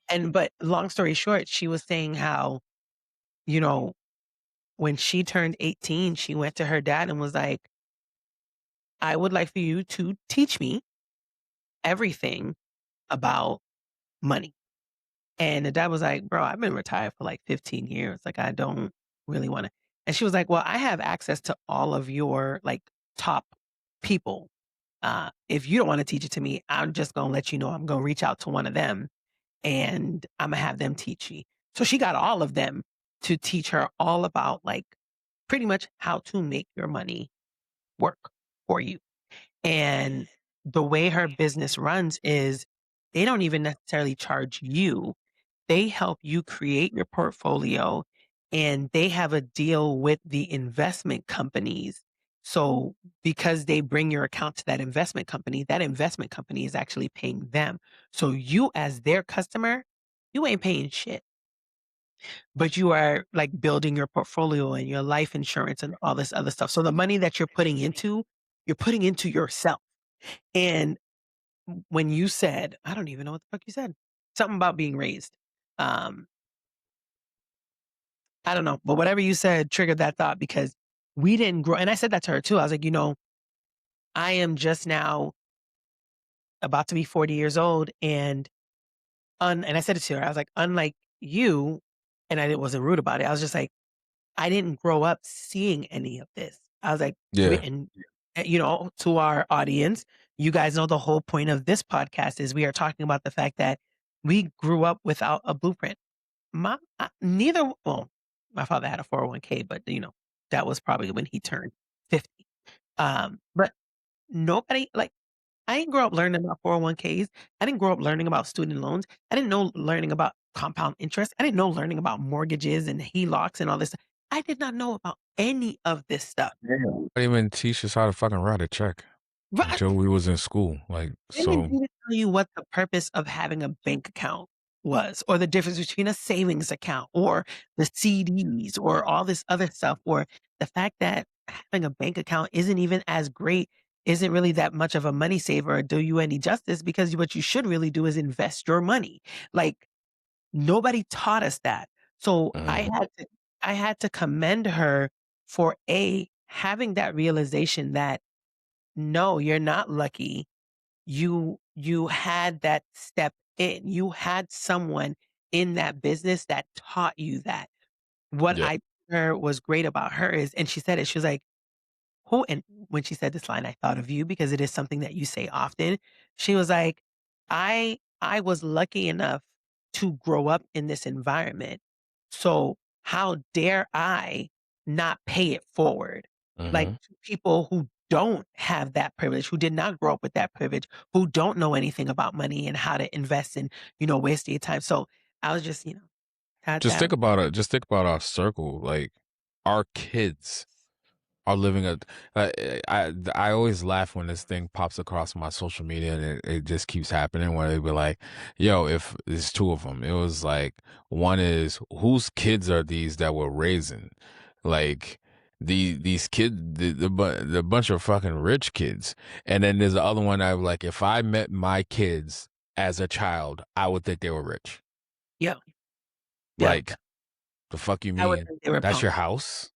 And but long story short, she was saying how, you know, when she turned 18, she went to her dad and was like, "I would like for you to teach me everything about money." And the dad was like, "Bro, I've been retired for like 15 years. Like, I don't really wanna." And she was like, "Well, I have access to all of your, like, top people. If you don't wanna teach it to me, I'm just gonna let you know I'm gonna reach out to one of them, and Imma have them teach you." So she got all of them to teach her all about, like, pretty much how to make your money work for you. And the way her business runs is they don't even necessarily charge you. They help you create your portfolio, and they have a deal with the investment companies. So because they bring your account to that investment company is actually paying them. So you as their customer, you ain't paying shit, but you are like building your portfolio and your life insurance and all this other stuff. So the money that you're putting into yourself. And when you said, I don't even know what the fuck you said. Something about being raised. Um, I don't know, but whatever you said triggered that thought because we didn't grow, and I said that to her too. I was like, I am just now about to be 40 years old and I said it to her. I was like, unlike you, and I wasn't rude about it. I was just like, I didn't grow up seeing any of this. I was like, Yeah. to our audience, you guys know the whole point of this podcast is we are talking about the fact that we grew up without a blueprint. Neither, well, my father had a 401k, but that was probably when he turned 50. But nobody, like, I didn't grow up learning about 401ks. I didn't grow up learning about student loans. I didn't know learning about compound interest. I didn't know learning about mortgages and HELOCs and all this. I did not know about any of this stuff. Damn. They even teach us how to fucking write a check Right. until we was in school. Like, They didn't so even tell you what the purpose of having a bank account was, or the difference between a savings account, or the CDs, or all this other stuff, or the fact that having a bank account isn't even as great, isn't really that much of a money saver or do you any justice because what you should really do is invest your money. Like, nobody taught us that. So mhm. I had to commend her for having that realization that no, you're not lucky, you had that step in. You had someone in that business that taught you that. What Yeah. I heard was great about her is, and she said it, she was like, who, and when she said this line, I thought of you because it is something that you say often. She was like, I was lucky enough to grow up in this environment. So how dare I not pay it forward? Like, Mhm. to people who don't have that privilege, who did not grow up with that privilege, who don't know anything about money and how to invest and, waste your time. So I was just, that Just that think about it. Just think about our circle. Like, our kids are living a I always laugh when this thing pops across my social media and it just keeps happening where they be like, yo, if there's two of them, it was like one is whose kids are these that we're raising? Like these kids the bunch of fucking rich kids. And then there's the other one I was like, if I met my kids as a child, I would think they were rich. yeah, yeah. Like, the fuck you I would mean? think they were That's punk. your house?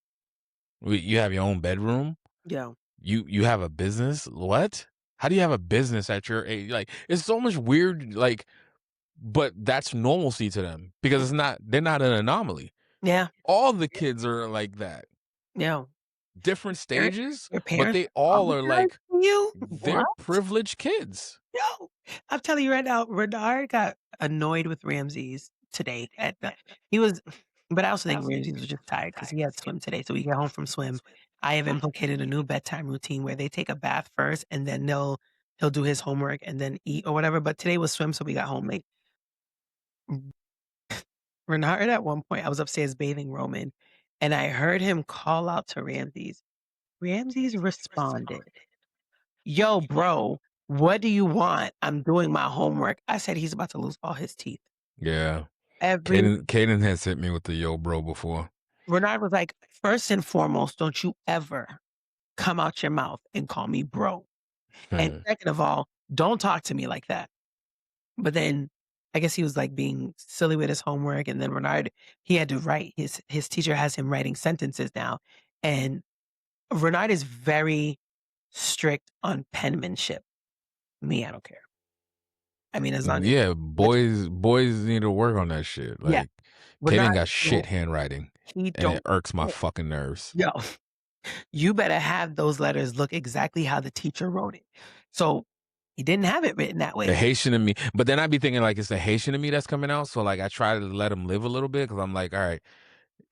You have your own bedroom? Yeah. You have a business? What? How do you have a business at your age? Like, it's so much weird, like, but that's normalcy to them because they're not an anomaly. Yeah. All the kids are like that. Yeah. Different Your stages, your but parents they all are traumatized like you? they're What? privileged kids. No. I'm telling you right now, Renard got annoyed with Ramses today at the he was but I also think Ramses was just tired because he had swim today. So we get home from swim. I have implicated a new bedtime routine where they take a bath first and then he'll do his homework and then eat or whatever. But today was swim, so we got home late. Renard at one point, I was upstairs bathing Roman, and I heard him call out to Ramses. Ramses responded, "Yo, bro, what do you want? I'm doing my homework." I said he's about to lose all his teeth. Yeah. Every Caden has hit me with the yo bro before. Renard was like, "First and foremost, don't you ever come out your mouth and call me bro. And Hmm. second of all, don't talk to me like that." But then I guess he was like being silly with his homework. And then Renard, he had to write his teacher has him writing sentences now. And Renard is very strict on penmanship. Me, I don't care. I mean, as long as Yeah, it's boys need to work on that shit. yeah, Like, Caden Renard, got shit handwriting, he and it don't irks my care. fucking nerves. Yo, you better have those letters look exactly how the teacher wrote it. So he didn't have it written that The way. Haitian in me, but then I'd be thinking like it's the Haitian in me that's coming out. So like I try to let him live a little bit because I'm like, all right,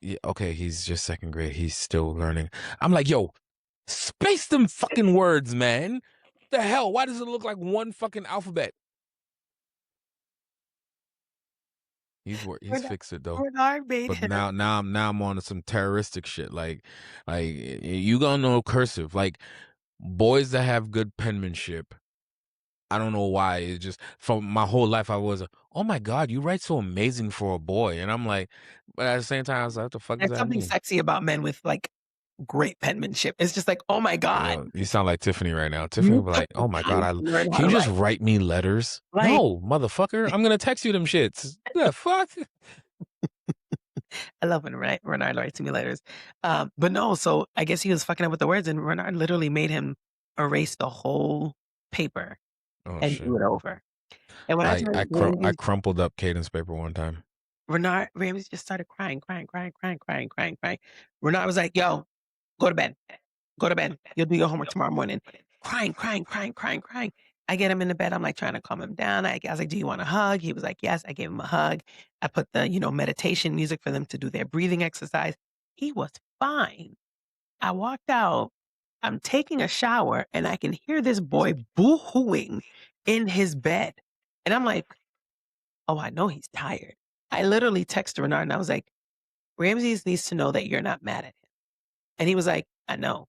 yeah, okay, he's just second grade, he's still learning. I'm like, yo, space them fucking words, man. What the hell? Why does it look like one fucking alphabet? He's Renard, fixed it though. Renard made But him. now I'm on to some terroristic shit. Like you gonna know cursive. Like boys that have good penmanship. I don't know why. It's just from my whole life I was, oh my God, you write so amazing for a boy. And I'm like, but at the same time, I was like, what the fuck does There's that something mean? sexy about men with like great penmanship. It's just like, oh my God, You sound like Tiffany right now. Tiffany you will be like, oh my God, learn how can to you just write. write me letters? Like, No, motherfucker. I'm gonna text you them shits. The fuck? I love when Renard writes me letters. But no, so I guess he was fucking up with the words, and Renard literally made him erase the whole paper Oh and shit. do it over. And when I I turned Ramsey, crumpled up Cadence paper one time. Renard Ramsey just started crying, crying, crying, crying, crying, crying, crying. Renard was like, "Yo, go to bed. Go to bed. You'll do your homework tomorrow morning." Crying, crying, crying, crying, crying. I get him in the bed. I'm like trying to calm him down. I was like, "Do you want a hug?" He was like, "Yes." I gave him a hug. I put the, meditation music for them to do their breathing exercise. He was fine. I walked out. I'm taking a shower and I can hear this boy boo-hooing in his bed. And I'm like, "Oh, I know he's tired." I literally texted Renard and I was like, "Ramses needs to know that you're not mad at him." And he was like, "I know.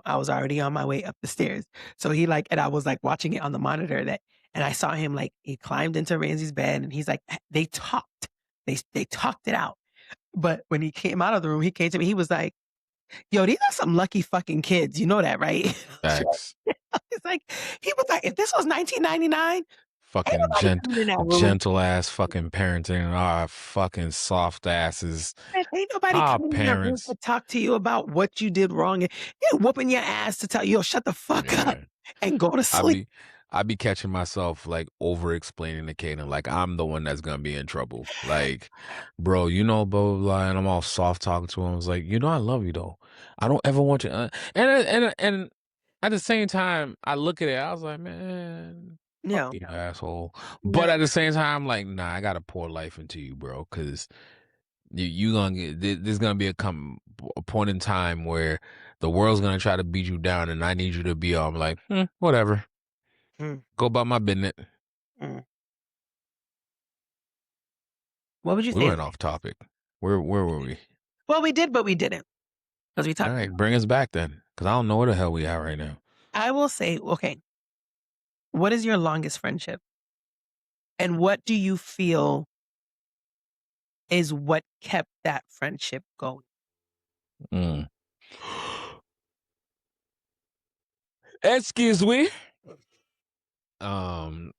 I was already on my way up the stairs." So and I was like watching it on the monitor and I saw him like he climbed into Ramsey's bed and he's like, they talked. They talked it out. But when he came out of the room, he came to me, he was like, "Yo, these are some lucky fucking kids. You know that, right?" Facts. It's like, he was like, "If this was 1999, ain't Fucking nobody coming in that room. gentle ass fucking parenting. Our fucking soft asses. Man, ain't nobody Our coming in that room to parents. talk to you about what you did wrong. And you're whooping your ass to tell you, yo, shut the fuck up Yeah. and go to I sleep." be I be catching myself like over explaining to Kaden, like I'm the one that's gonna be in trouble. Like, bro, blah blah blah, and I'm all soft talking to him. I was like, I love you though. I don't ever want you. And at the same time, I look at it. I was like, man, fuck No, you, asshole. But no. at the same time, I'm like, nah, I gotta pour life into you, bro, because you gonna there's gonna be a point in time where the world's gonna try to beat you down, and I need you to be. I'm like, whatever. Mm, Go about my business. mm. What would you We say is went off topic. Where were we? well, we did, but we didn't because we All talked right, about bring us back then, because I don't know where the hell we are right now. I will say, okay, what is your longest friendship? And what do you feel is what kept that friendship going? Mm. Excuse me. Um,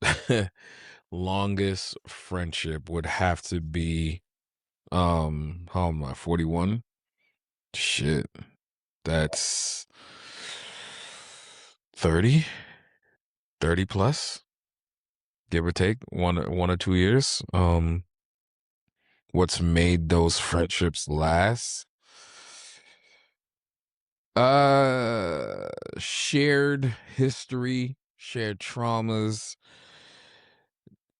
longest friendship would have to be how am I 41? Shit, that's 30, 30 plus, give or take 1 or 2 years. What's made those friendships last? Shared history, shared traumas,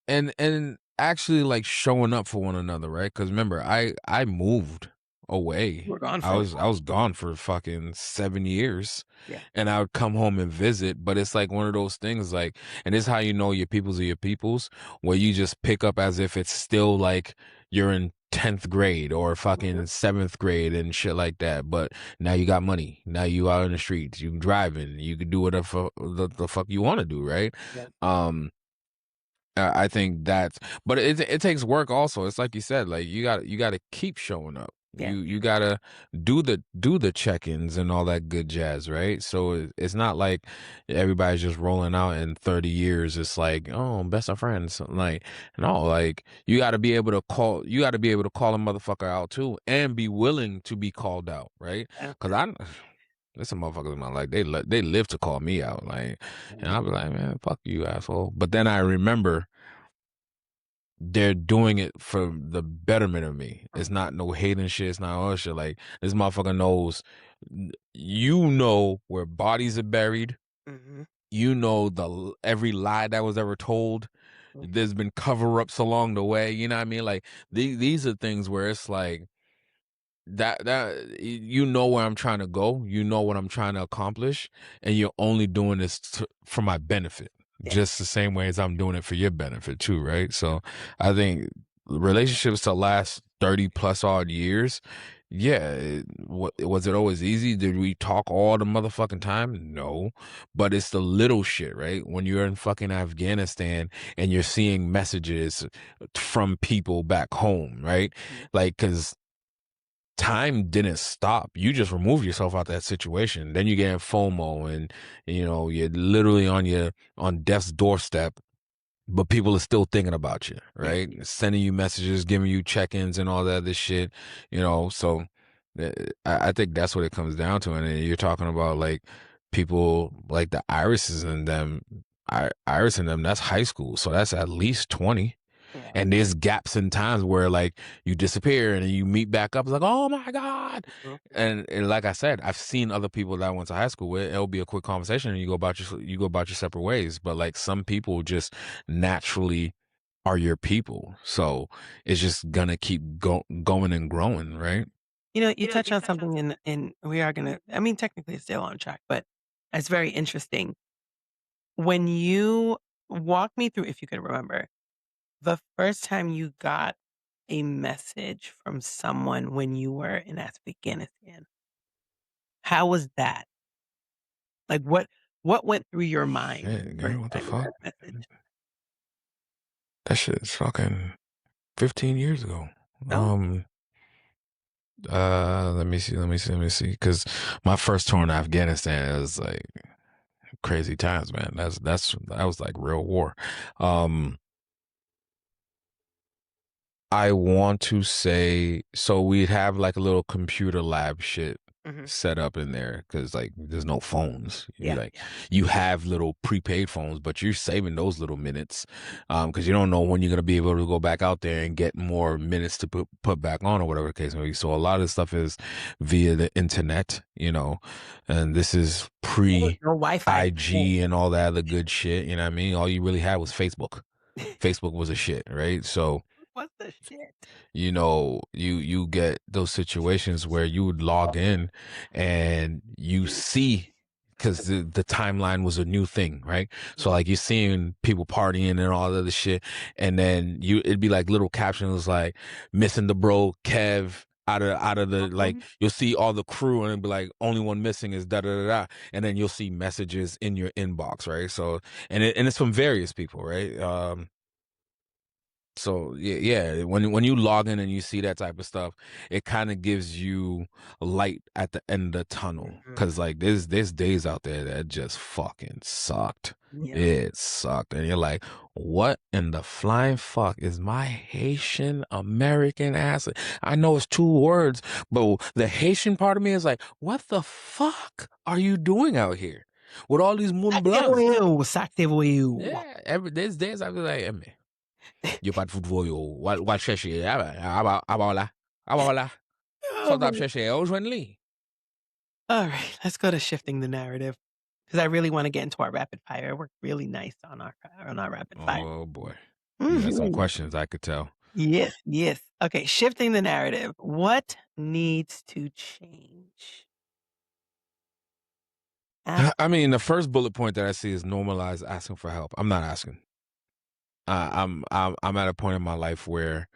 and actually like showing up for one another, right? Because remember, I moved away. We're gone I for a was while. I was gone for fucking 7 years, Yeah. and I would come home and visit. But it's like one of those things, like, and this is how you know your peoples are your peoples, where you just pick up as if it's still like you're in 10th grade or Mhm. fucking 7th grade and shit like that. But now you got money. Now you out in the streets. You driving. You can do whatever the fuck you want to do, right? Yeah. Um, I think that's, but it takes work also. It's like you said, like you got to keep showing up. Yeah. You got to do the check-ins and all that good jazz, right? So it's not like everybody's just rolling out in 30 years. It's like, oh, best of friends. Like, no, like you got to be able to call. You got to be able to call a motherfucker out too, and be willing to be called out, right? Yeah. Because there's some motherfuckers in my life. They live to call me out, like, and Mhm. I'll be like, man, fuck you, asshole. But then I remember they're doing it for the betterment of me. It's Mhm. not no hating shit. It's not all shit. Like this motherfucker knows, you know where bodies are buried. Mhm. You know every lie that was ever told. Mhm. There's been cover ups along the way. You know what I mean? Like these are things where it's like you know where I'm trying to go, you know what I'm trying to accomplish, and you're only doing this for my benefit, Yeah. just the same way as I'm doing it for your benefit too, right? So I think relationships to last 30 plus odd years, yeah, was it always easy? Did we talk all the motherfucking time? No, but it's the little shit, right? When you're in fucking Afghanistan and you're seeing messages from people back home, right? Mhm. Like, cause time didn't stop. You just remove yourself out that situation. Then you get in FOMO and you're literally on death's doorstep, but people are still thinking about you, Yeah. right? Sending you messages, giving you check-ins and all that other shit. So uh, I think that's what it comes down to. And then you're talking about like people like the Irises and them, Iris and them, that's high school. So that's at least 20. Yeah. And there's gaps in times where like you disappear and then you meet back up. It's like, oh my God. Mhm. And like I said, I've seen other people that I went to high school with. It'll be a quick conversation and you go about your separate ways. But like some people just naturally are your people. So it's just gonna keep going and growing, right? You touch on something and we are gonna I mean, technically it's still on track, but it's very interesting. When you walk me through, if you could remember, the first time you got a message from someone when you were in Afghanistan, how was that? Like, what went through your mind the Shit, first girl, what the time you got fuck? a message? That shit's fucking 15 years ago. Oh, Um, let me see. Because my first tour in Afghanistan is like crazy times, man. That was like real war. Um, I want to say so we'd have like a little computer lab shit mhm, set up in there because like there's no phones. yeah, You have little prepaid phones, but you're saving those little minutes because you don't know when you're gonna be able to go back out there and get more minutes to put back on or whatever the case may be. So a lot of this stuff is via the internet, and this is pre no Wi-Fi. IG and all that other good shit. You know what I mean? All you really had was Facebook. Facebook was a shit, right? So What the shit? you get those situations where you would log in and you see because the timeline was a new thing, right? So like you're seeing people partying and all that other shit, and then it'd be like little captions like missing the bro Kev out of the like Mhm. you'll see all the crew and it'd be like only one missing is da da da da, and then you'll see messages in your inbox, right? So and it's from various people, right? So yeah, when you log in and you see that type of stuff, it kind of gives you light at the end of the tunnel. Mhm. Cause like there's days out there that just fucking sucked. Yeah. It sucked, and you're like, what in the flying fuck is my Haitian American ass? I know it's two words, but the Haitian part of me is like, what the fuck are you doing out here with all these moon blancs? Sacte voyou. Yeah, there's days I be like, hey, man. Yo pas de football, yo. Wa chercher. Aba là. Aba là. Oh, Sort ap man. chercher. Ou jwenn li. Alright, let's go to shifting the narrative because I really wanna get into our rapid fire. It worked really nice on our rapid fire. Oh boy. You got some Mhm. questions, I could tell. Yes, yes. Okay, shifting the narrative. What needs to change? Ask I mean, the first bullet point that I see is normalize asking for help. I'm not asking. I'm at a point in my life where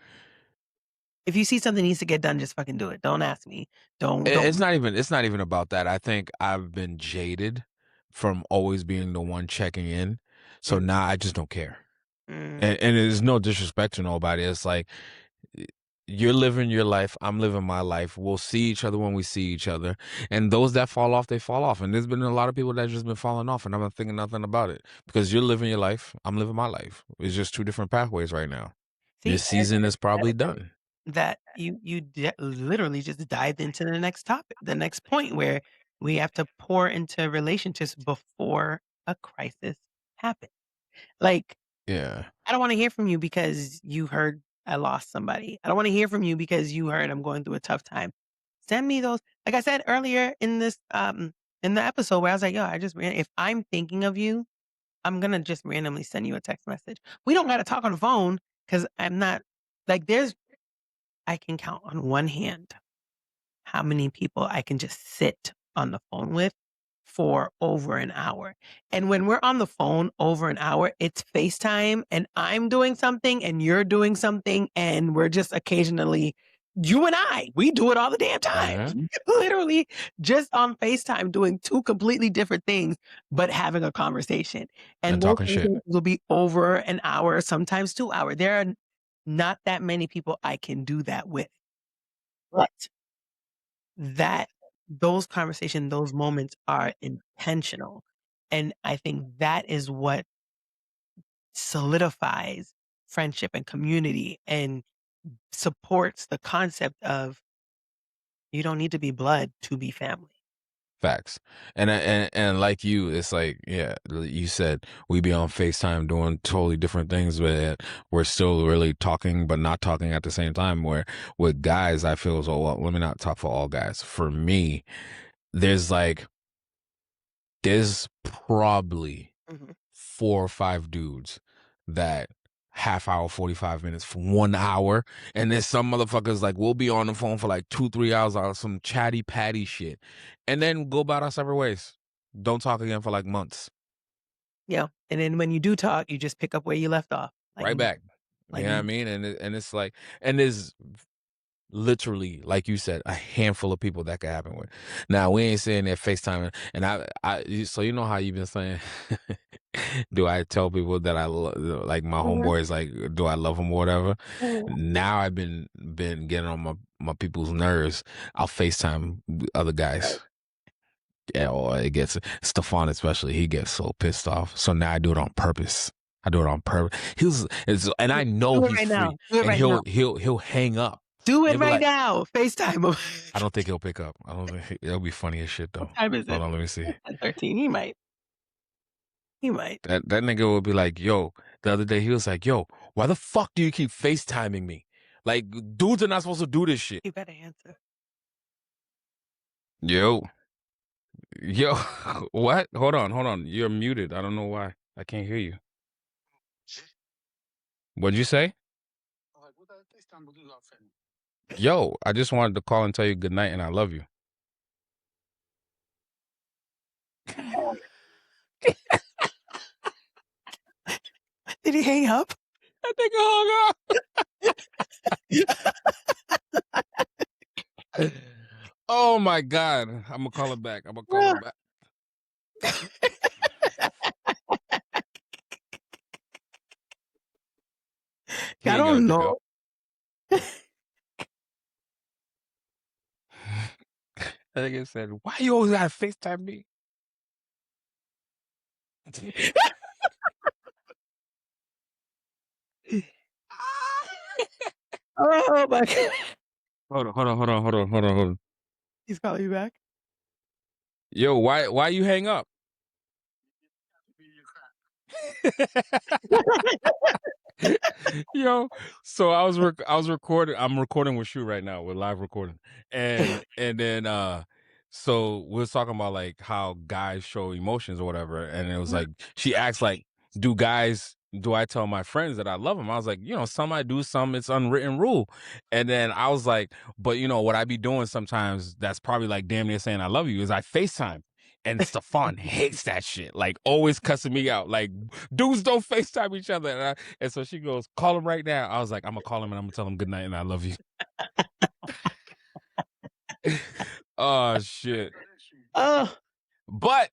If you see something needs to get done, just fucking do it. Don't ask me. It's Don't not even about that. I think I've been jaded from always being the one checking in, so mm, now I just don't care. mm. And there's no disrespect to nobody. It's like you're living your life, I'm living my life. We'll see each other when we see each other. And those that fall off, they fall off. And there's been a lot of people that just been falling off, and I'm not thinking nothing about it because you're living your life, I'm living my life. It's just two different pathways right now. Your See, season is probably done. that literally just dived into the next topic, the next point where we have to pour into relationships before a crisis happens. Like, Yeah. I don't wanna hear from you because you heard I lost somebody. I don't wanna hear from you because you heard I'm going through a tough time. Send me those like I said earlier in this, in the episode where I was like, "Yo, I just ran if I'm thinking of you, I'm gonna just randomly send you a text message." We don't gotta talk on the phone because 'cause I'm not like, there's I can count on one hand how many people I can just sit on the phone with for over an hour. And when we're on the phone over an hour, it's FaceTime and I'm doing something and you're doing something and we're just occasionally you and we do it all the damn time. Mhm. Literally just on FaceTime doing two completely different things, but having a conversation. And And those talking shit. conversations will be over an hour, sometimes 2 hours. There are not that many people I can do that with. But that those conversations, those moments are intentional. And I think that is what solidifies friendship and community and supports the concept of you don't need to be blood to be family. Facts. And like you, it's like, yeah, you said we be on FaceTime doing totally different things, but we're still really talking, but not talking at the same time. Where with guys, I feel so, well, let me not talk for all guys. For me, there's like, there's probably Mhm. 4 or 5 dudes that half hour, 45 minutes for 1 hour. And there's some motherfuckers like we'll be on the phone for like 2, 3 hours on some chatty patty shit. And then go about our separate ways. Don't talk again for like months. Yeah. And then when you do talk, you just pick up where you left off. Right back. You Like know what I mean? And it's like, and there's literally, like you said, a handful of people that could happen with. Now we ain't saying that FaceTime, and so you know how you've been saying, do I tell people that like my Mhm. homeboys, like, do I love them or whatever? Mhm. Now I've been getting on my people's nerves. I'll FaceTime other guys. Yeah, or it gets Stefan especially. He gets so pissed off. So now I do it on purpose. I do it on purpose. And I know Do it he's right now. free, Do it and right now. he'll hang up Do it and be right like, now. FaceTime him. I don't think he'll pick up. I don't think it'll be funny as shit What though. time is Hold it? on, let me see. It's 10:13. He might. He might. That nigga will be like, yo, the other day he was like, yo, why the fuck do you keep FaceTiming me? Like, dudes are not supposed to do this shit. He better answer. Yo, yo, what? Hold on. You're muted. I don't know why. I can't hear you. What'd you say? Yo, I just wanted to call and tell you good night and I love you. Did he hang up? That nigga hung up. Oh my God. I'm gonna call him back. I'm gonna call him back. He I ain't gonna don't pick up. know. That nigga said, why you always gotta FaceTime me? Oh my god. Hold on. He's calling you back? Yo, why you hang up? Yo, so I was recording. I'm recording with Shou right now. We're live recording, and then so we was talking about like how guys show emotions or whatever, and it was like she asked like, do I tell my friends that I love them? I was like, some I do, some it's unwritten rule, and then I was like, but what I be doing sometimes that's probably like damn near saying I love you is I FaceTime. And Stefan hates that shit, like always cussing me out. Like dudes don't FaceTime each other. And so she goes, call him right now. I was like, I'm gonna call him and I'm gonna tell him good night and I love you. Oh shit. Oh, But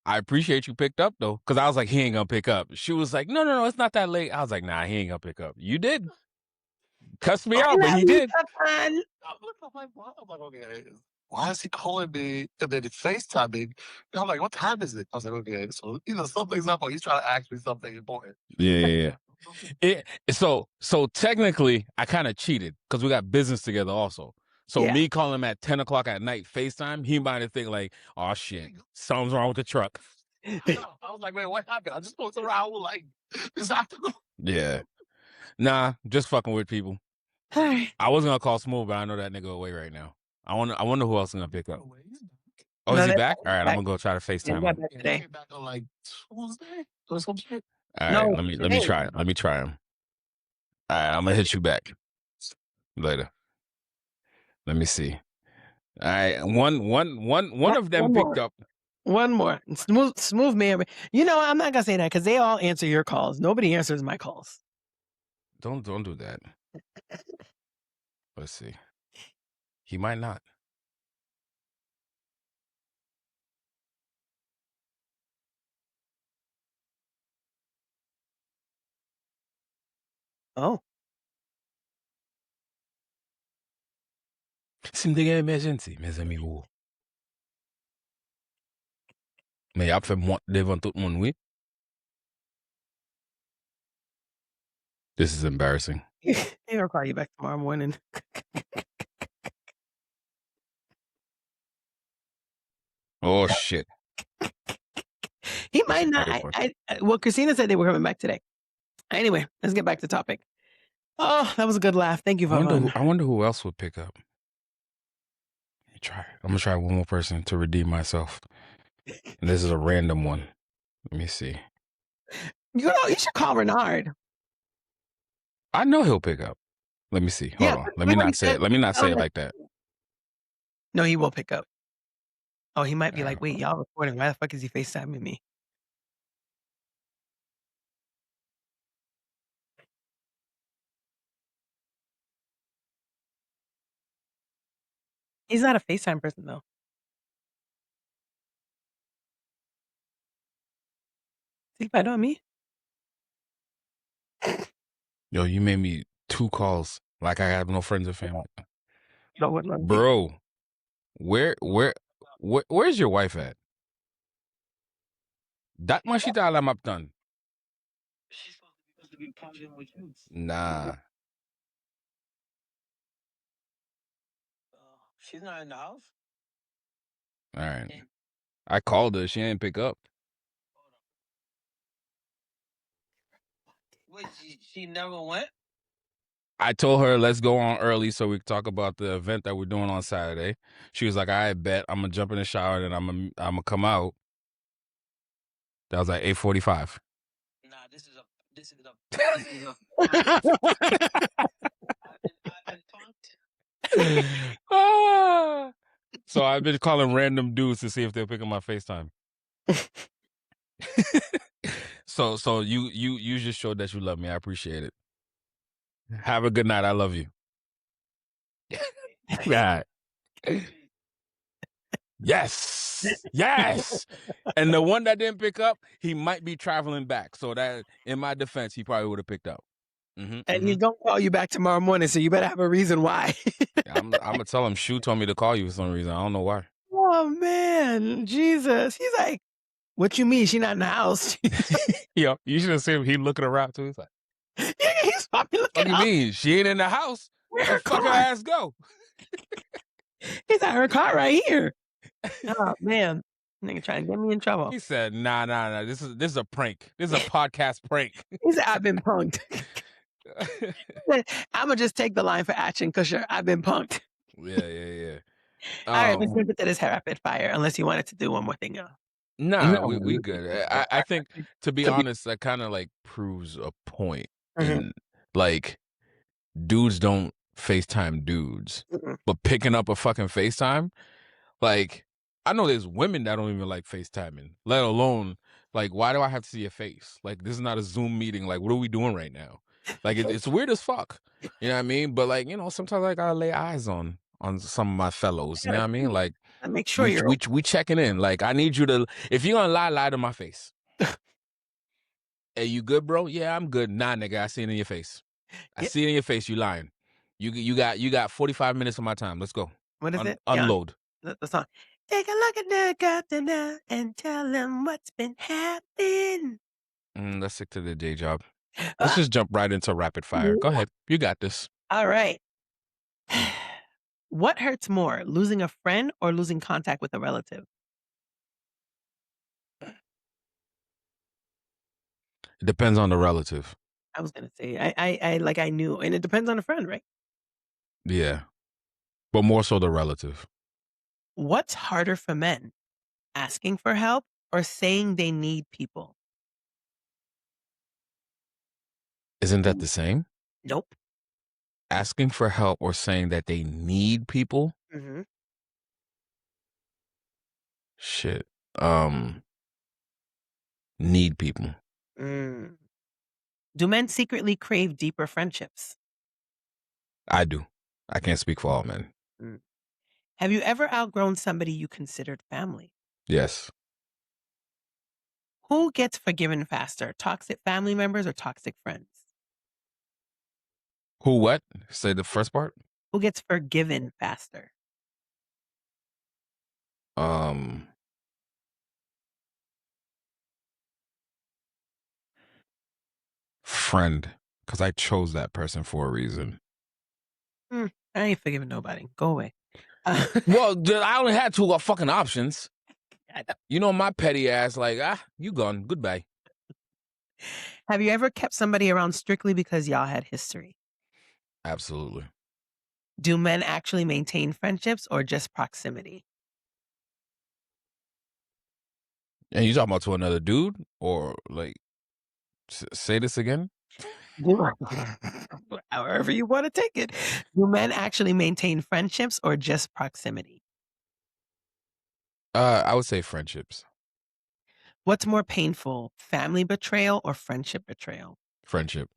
I appreciate you picked up though, because I was like, he ain't gonna pick up. She was like, no, no, no, it's not that late. I was like, nah, he ain't gonna pick up. You did. Cussed me I out, but love he you, did. Stefan. I'm like, okay, why is he calling me? And then he FaceTime me. And I'm like, what time is it? I was like, okay, so something's up. Or he's trying to ask me something important. Yeah. So technically, I kind of cheated because we got business together also. So Yeah. me calling him at 10 o'clock at night FaceTime, he might have think like, oh shit, something's wrong with the truck. I was like, man, what happened? I just spoke to Raul like this afternoon. Yeah. Nah, just fucking with people. All right. I was gonna call Smooth, but I know that nigga away right now. I wonder who else is gonna pick up. Oh, No, is he they're back? All right, I'm back. gonna go try to Yeah, FaceTime he got him. back He today. came back on like Tuesday or some shit. All right, No, let me today. try. Let me try him. All right, I'm gonna hit you back later. Let me see. All right, one of them One picked more. up. One more. Smooth man. You know, I'm not gonna say that because they all answer your calls. Nobody answers my calls. Don't do that. Let's see. He might not. Oh. Si m'te gen emergency, mes amigos. Mais ap fè mwant devan tout moun, oui. This is embarrassing. He'll call you back tomorrow morning. Oh shit. He might not. Well, Christina said they were coming back today. Anyway, let's get back to topic. Oh, that was a good laugh. Thank you, Vavon. I wonder who else would pick up. I'm gonna try one more person to redeem myself. And this is a random one. Let me see. You know, you should call Renard. I know he'll pick up. Let me see. Hold on. Let me not say it. Let me not say it like that. No, he will pick up. Oh, he might be like, wait, y'all recording. Why the fuck is he FaceTiming me? He's not a FaceTime person, though. See, I know me. Yo, you made me 2 calls like I have no friends or family. No, what, no, Bro, where's your wife at? Dat man she alam ap tan. She's supposed to be partying with you. Nah. She's not in the house. All right. I called her. She didn't pick up. Wait, she never went. I told her let's go on early so we can talk about the event that we're doing on Saturday. She was like, "I bet I'm gonna jump in the shower and I'm gonna come out." That was like 8:45. Nah, this is a. I've been punked. So I've been calling random dudes to see if they'll pick up my FaceTime. So you just showed that you love me. I appreciate it. Have a good night. I love you. Yeah. Yes. And the one that didn't pick up, he might be traveling back. So that, in my defense, he probably would have picked up. And he's gonna call you back tomorrow morning, so you better have a reason why. I'm gonna tell him Shou told me to call you for some reason. I don't know why. Oh man, Jesus! He's like, "What you mean? She not in the house?" Yo, you should have seen him. He looking around too. He's like, Yeah, he's probably "What looking do you up. mean? She ain't in the house? Where Where her the fuck her car? ass go?" He's at her car right here. Oh man, nigga trying to get me in trouble. He said, "Nah. This is a prank. This is a podcast prank." He said, "I've been punked." I'm gonna just take the line for action, Kusher. I've been punked. Yeah. All right, let's jump into this rapid fire. Unless you wanted to do one more thing. Nah, we good. I think, to be honest, that kind of like proves a point in like dudes don't FaceTime dudes, but picking up a fucking FaceTime, like I know there's women that don't even like FaceTiming, let alone like, why do I have to see your face? Like, this is not a Zoom meeting. Like, what are we doing right now? Like, it's weird as fuck. You know what I mean? But like, sometimes I gotta lay eyes on on some of my fellows. I You know gotta what I mean? see. Like I make sure we you're we we checking in. Like I need you to. If you're gonna lie, lie to my face. Hey, you good, bro? Yeah, I'm good. Nah, nigga, I see it in your face. I yeah, see it in your face. You lying. You got 45 minutes of my time. Let's go. what is it? Yeah, Unload. the song. Take a look at the goddamn now and tell them what's been happening. Let's stick to the day job. Let's Ah, just jump right into rapid fire. Go ahead. You got this. all right. What hurts more, losing a friend or losing contact with a relative? It depends on the relative. I was gonna say, I knew, and it depends on the friend, right? Yeah, but more so the relative. What's harder for men, asking for help or saying they need people? Isn't that the same? Nope. Asking for help or saying that they need people? Mhm. Shit. Need people. Mm. Do men secretly crave deeper friendships? I do. I can't speak for all men. Mm. Have you ever outgrown somebody you considered family? Yes. Who gets forgiven faster, toxic family members or toxic friends? Who what? Say the first part? Who gets forgiven faster? Um Friend. Because I chose that person for a reason. Mm, I ain't forgiving nobody. Go away. Uh, Well, I only had two fucking options. I know. You know my petty ass, like, you gone. Goodbye. Have you ever kept somebody around strictly because y'all had history? Absolutely. Do men actually maintain friendships or just proximity? And you talking about to another dude? Or like say this again? Do- However you want to take it. Do men actually maintain friendships or just proximity? I would say friendships. What's more painful, family betrayal or friendship betrayal? Friendship.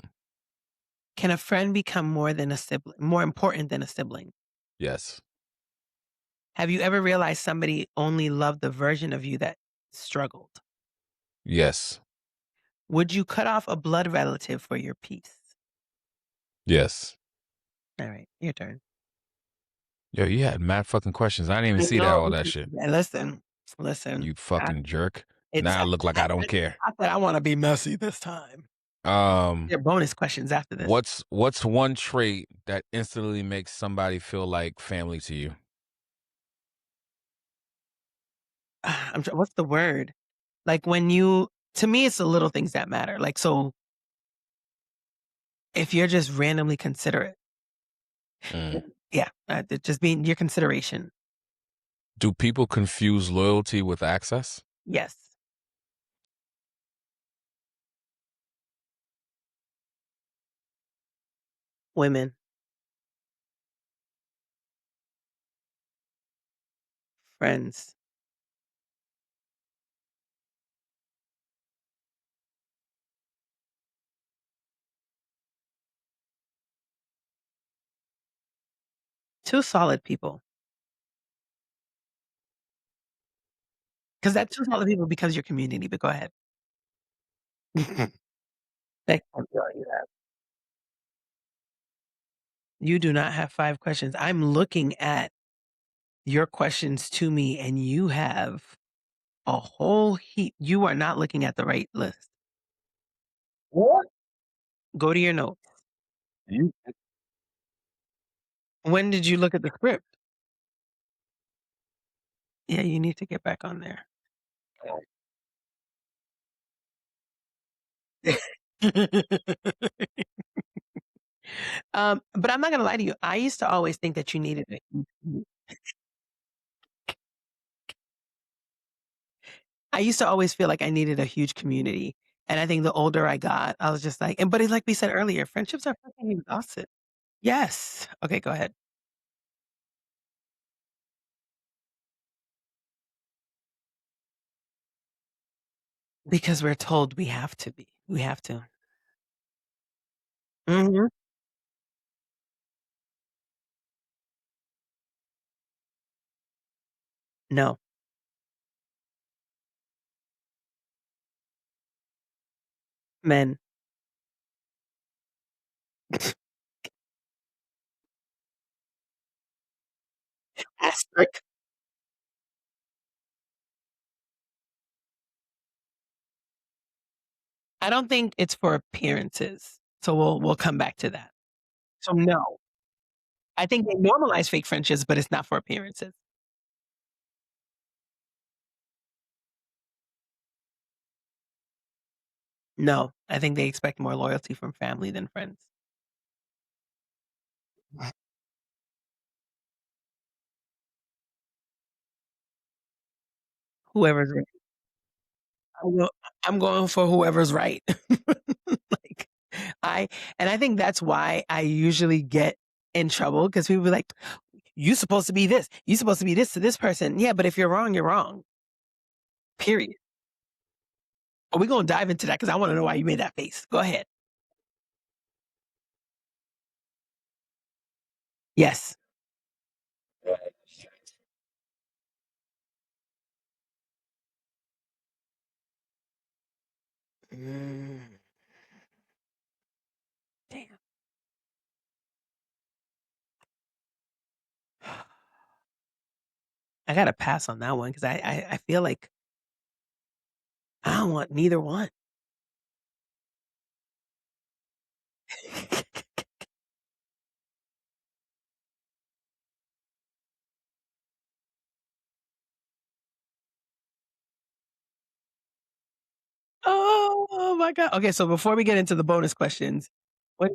Can a friend become more important than a sibling? Yes. Have you ever realized somebody only loved the version of you that struggled? Yes. Would you cut off a blood relative for your peace? Yes. All right, your turn. Yo, you had mad fucking questions. I didn't even I see that know. all that shit. Listen. You I, fucking jerk. it's Now I look like I don't care. I said I want to be messy this time. Um, There are bonus questions after this. what's one trait that instantly makes somebody feel like family to you? What's the word? Like when you, to me, it's the little things that matter. Like, so if you're just randomly considerate, Mm. yeah, it just being your consideration. Do people confuse loyalty with access? Yes. Women, friends, two solid people. Because that two solid people becomes your community. But go ahead. That can't be all you have. You do not have 5 questions. I'm looking at your questions to me, and you have a whole heap. You are not looking at the right list. What? Go to your notes. You When did you look at the script? Yeah, you need to get back on there. But I'm not gonna lie to you. I used to always think that you needed I used to always feel like I needed a huge community, and I think the older I got, I was just like but it's like we said earlier, friendships are fucking exhausted. Yes. Okay, go ahead. Because we're told we have to be. We have to. Mhm. No. Men. Asterisk. I don't think it's for appearances, so we'll come back to that. So, no. I think they normalize fake friendships, but it's not for appearances. No, I think they expect more loyalty from family than friends. Whoever's right. I'm go I'm going for whoever's right. Like, I and I think that's why I usually get in trouble because people be like, "You supposed to be this. You supposed to be this to this person." Yeah, but if you're wrong, you're wrong. Period. But we gonna dive into that because I wanna know why you made that face. Go ahead. Yes. Mm, damn. I gotta pass on that one because I feel like I don't want neither one. Oh my god. Okay, so before we get into the bonus questions, what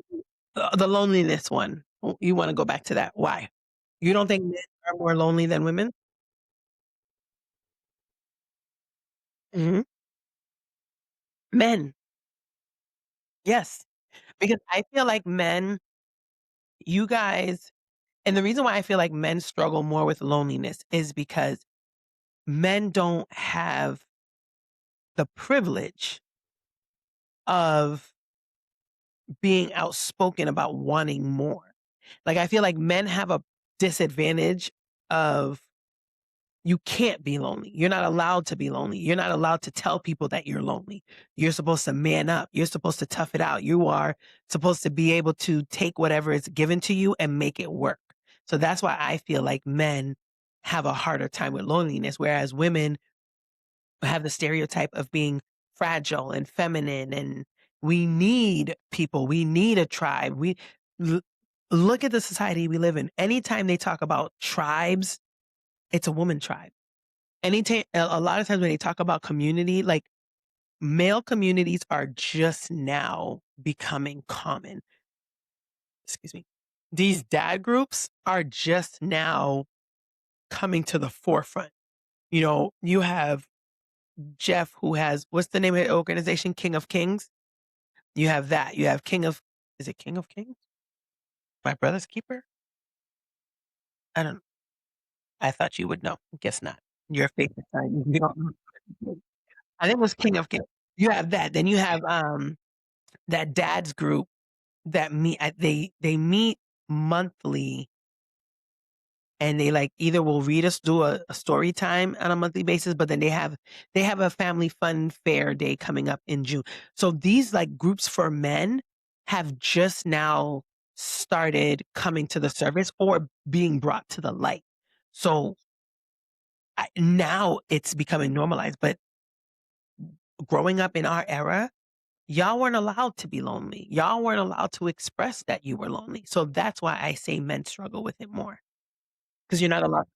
the loneliness one, you wanna go back to that. Why? You don't think men are more lonely than women? Mhm. Men, yes, because I feel like men you guys and the reason why I feel like men struggle more with loneliness is because men don't have the privilege of being outspoken about wanting more. Like, I feel like men have a disadvantage of you can't be lonely. You're not allowed to be lonely. You're not allowed to tell people that you're lonely. You're supposed to man up. You're supposed to tough it out. You are supposed to be able to take whatever is given to you and make it work. So that's why I feel like men have a harder time with loneliness, whereas women have the stereotype of being fragile and feminine and we need people. We need a tribe. L- look at the society we live in. Anytime they talk about tribes, it's a woman tribe. Anytime a lot of times when they talk about community, like, male communities are just now becoming common. Excuse me. These dad groups are just now coming to the forefront. You know, you have Jeff who has what's the name of the organization? King of Kings? You have that. You have King of is it King of Kings? My Brother's Keeper? I don't I thought you would know. Guess not. You're a faithful time. You don't know. I think it was King of Kings. You have that. Then you have, that dad's group that meet they meet monthly and they like either will read us do a story time on a monthly basis, but then they have a family fun fair day coming up in June. So these like groups for men have just now started coming to the surface or being brought to the light. So now it's becoming normalized, but growing up in our era, y'all weren't allowed to be lonely. Y'all weren't allowed to express that you were lonely. So that's why I say men struggle with it more because you're not allowed.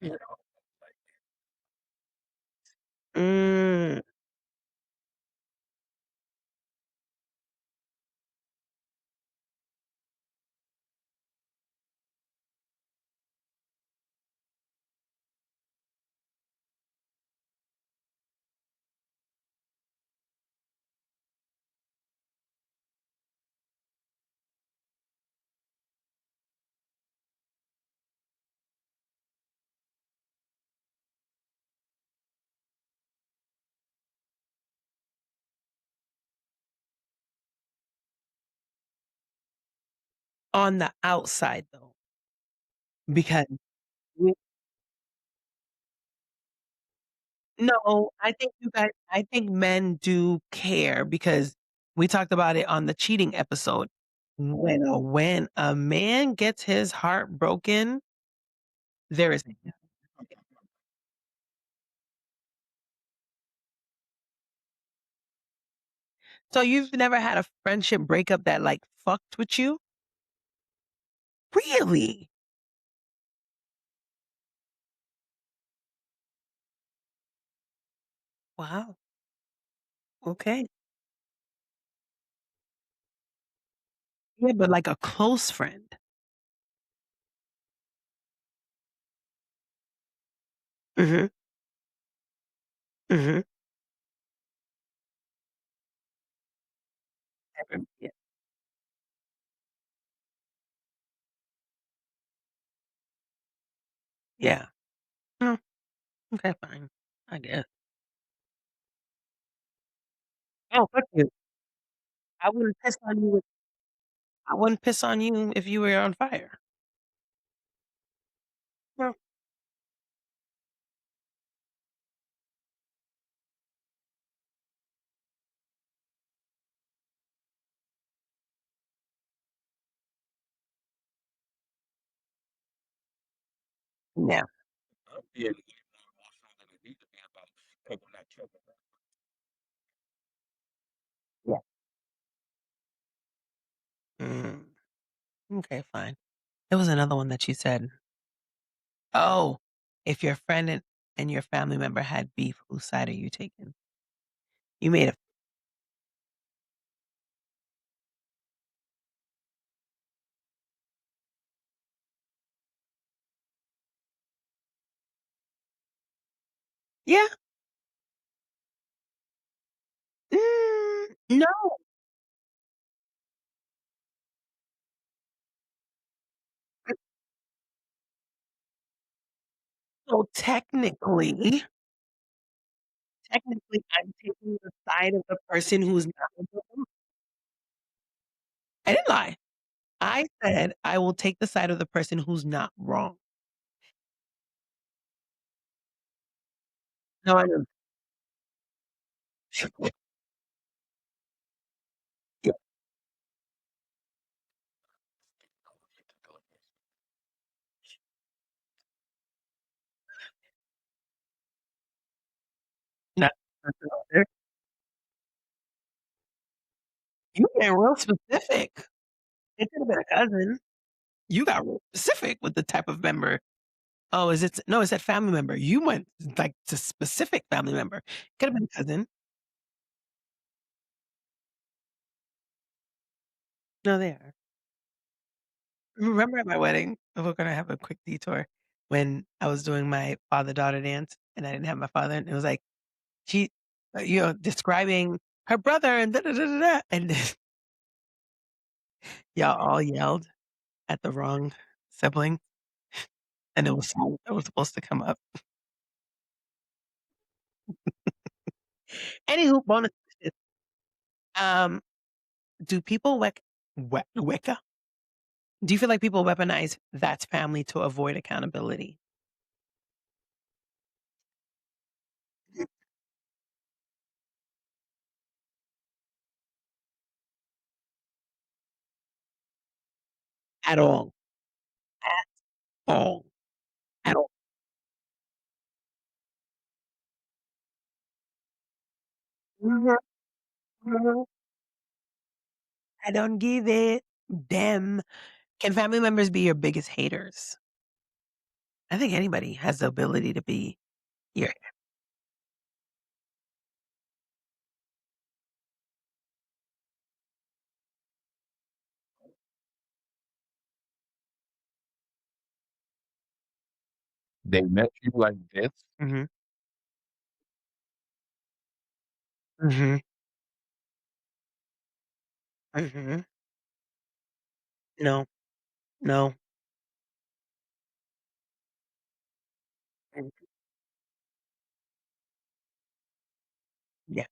Yeah. Mm, on the outside, though, because we no, I think men do care because we talked about it on the cheating episode. When a man gets his heart broken, there is So you've never had a friendship breakup that, like, fucked with you? Really? Wow, okay. Yeah, but like a close friend. Mhm, mhm. Yeah, yeah. Mm, okay, fine, I guess. Oh, fuck you. I wouldn't piss on you if I wouldn't piss on you if you were on fire. Well, yeah, Yeah, you get more emotional than it need to be about taking that trip. yeah. Mm, okay, fine. There was another one that you said, "Oh, if your friend and your family member had beef, whose side are you taking?" You made a Yeah, no. So technically, I'm taking the side of the person who's not wrong. I didn't lie. I said I will take the side of the person who's not wrong. No, I didn't. Yeah, not you get real specific. It could have been a cousin. You got real specific with the type of member. Oh, is it no, it said family member. You went, like, to specific family member. Could have been cousin. No, they are. Remember at my wedding, if we're gonna have a quick detour, when I was doing my father-daughter dance and I didn't have my father, and it was like, she describing her brother and da da da da da, and then y'all all yelled at the wrong sibling, and it was silent that was supposed to come up. Anywho, bonus question, um, do people weka? Do you feel like people weaponize "that's family" to avoid accountability? At all. At all. At all. Mhm, mhm. I don't give it. Them. Can family members be your biggest haters? I think anybody has the ability to be your They met you like this? Mhm, mhm, mhm. No, no. Mm, yeah,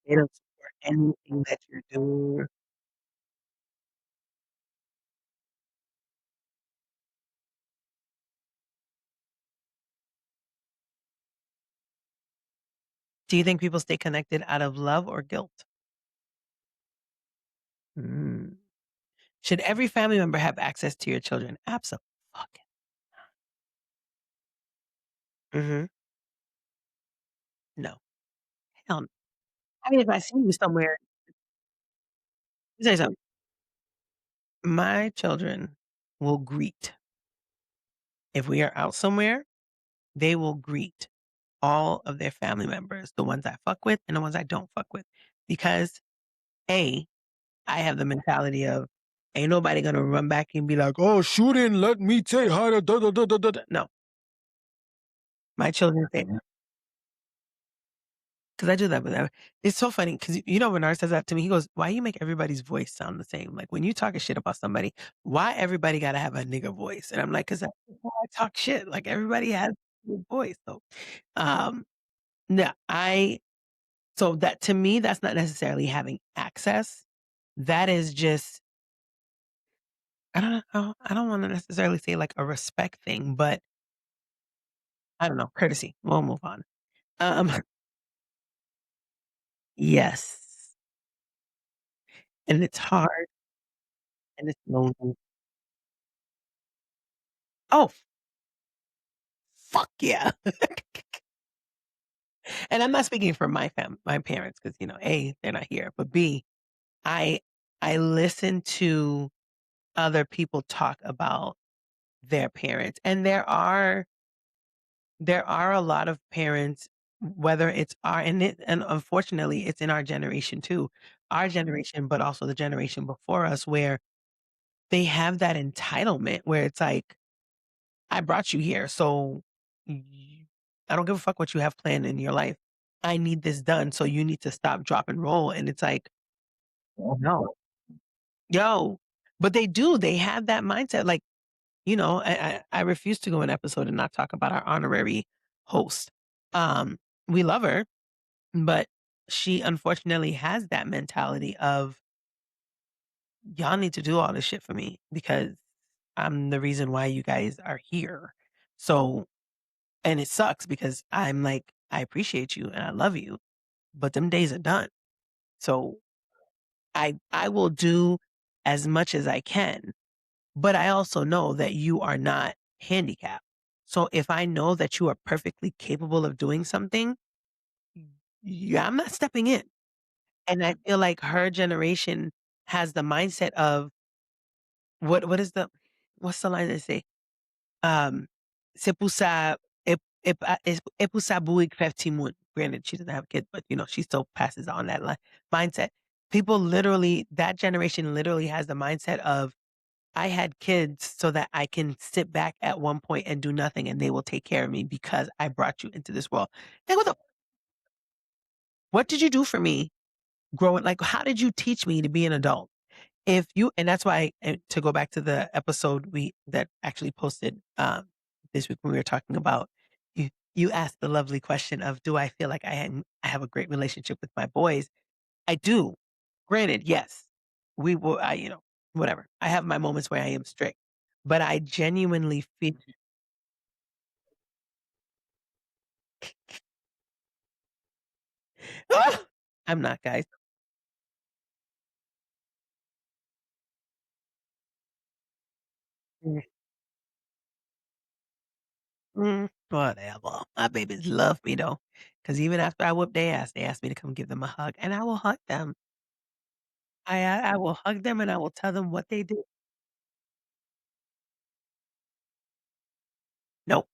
they don't. anything that you're doing. Do you think people stay connected out of love or guilt? Mm. Should every family member have access to your children? Absolutely. Mhm. No. Hell no. I mean, if I see you somewhere, let me tell you something. My children will greet. If we are out somewhere, they will greet all of their family members, the ones I fuck with and the ones I don't fuck with. Because A, I have the mentality of ain't nobody gonna run back and be like, "Oh, Shou didn't let me say hi to da da da da da da." No, my children say that because I do that with them. It's so funny because you know Bernard says that to me. He goes, "Why you make everybody's voice sound the same? Like when you talking shit about somebody, why everybody gotta have a nigga voice?" And I'm like, "Cause that's how I talk shit. Like everybody has a voice." So, um, no, so that to me, that's not necessarily having access. That is just I don't wanna necessarily say like a respect thing, but I don't know, courtesy. We'll move on. Um, yes, and it's hard and it's lonely. Oh, fuck yeah. And I'm not speaking for my parents because A, they're not here, but B, I I listen to other people talk about their parents, and there are a lot of parents, whether it's our and unfortunately, it's in our generation too. Our generation, but also the generation before us, where they have that entitlement where it's like, "I brought you here, so y I don't give a fuck what you have planned in your life. I need this done, so you need to stop, drop, and roll," and it's like, "Oh, no." Yo, but they do, they have that mindset, like, I refuse to go an episode and not talk about our honorary host. We love her, but she unfortunately has that mentality of, "Y'all need to do all this shit for me because I'm the reason why you guys are here." So and it sucks because I'm like, "I appreciate you and I love you, but them days are done." So I will do as much as I can, but I also know that you are not handicapped. So if I know that you are perfectly capable of doing something, yeah, I'm not stepping in. And I feel like her generation has the mindset of what is what's the line they say? C'est pour ça et pour ça Bouygues fait petit monde. Granted, she doesn't have kids, but she still passes on that mindset. People literally, that generation literally has the mindset of I had kids so that I can sit back at one point and do nothing and they will take care of me because I brought you into this world. Like, what did you do for me growing? Like, how did you teach me to be an adult? If you and that's why to go back to the episode we that actually posted this week when we were talking about you asked the lovely question of do I feel like I have a great relationship with my boys? I do. Granted, yes. We will whatever. I have my moments where I am strict. But I genuinely feel I'm not, guys. Mm, whatever. My babies love me though. Because even after I whoop their ass, they ask me to come give them a hug, and I will hug them. I will hug them and I will tell them what they did. Nope,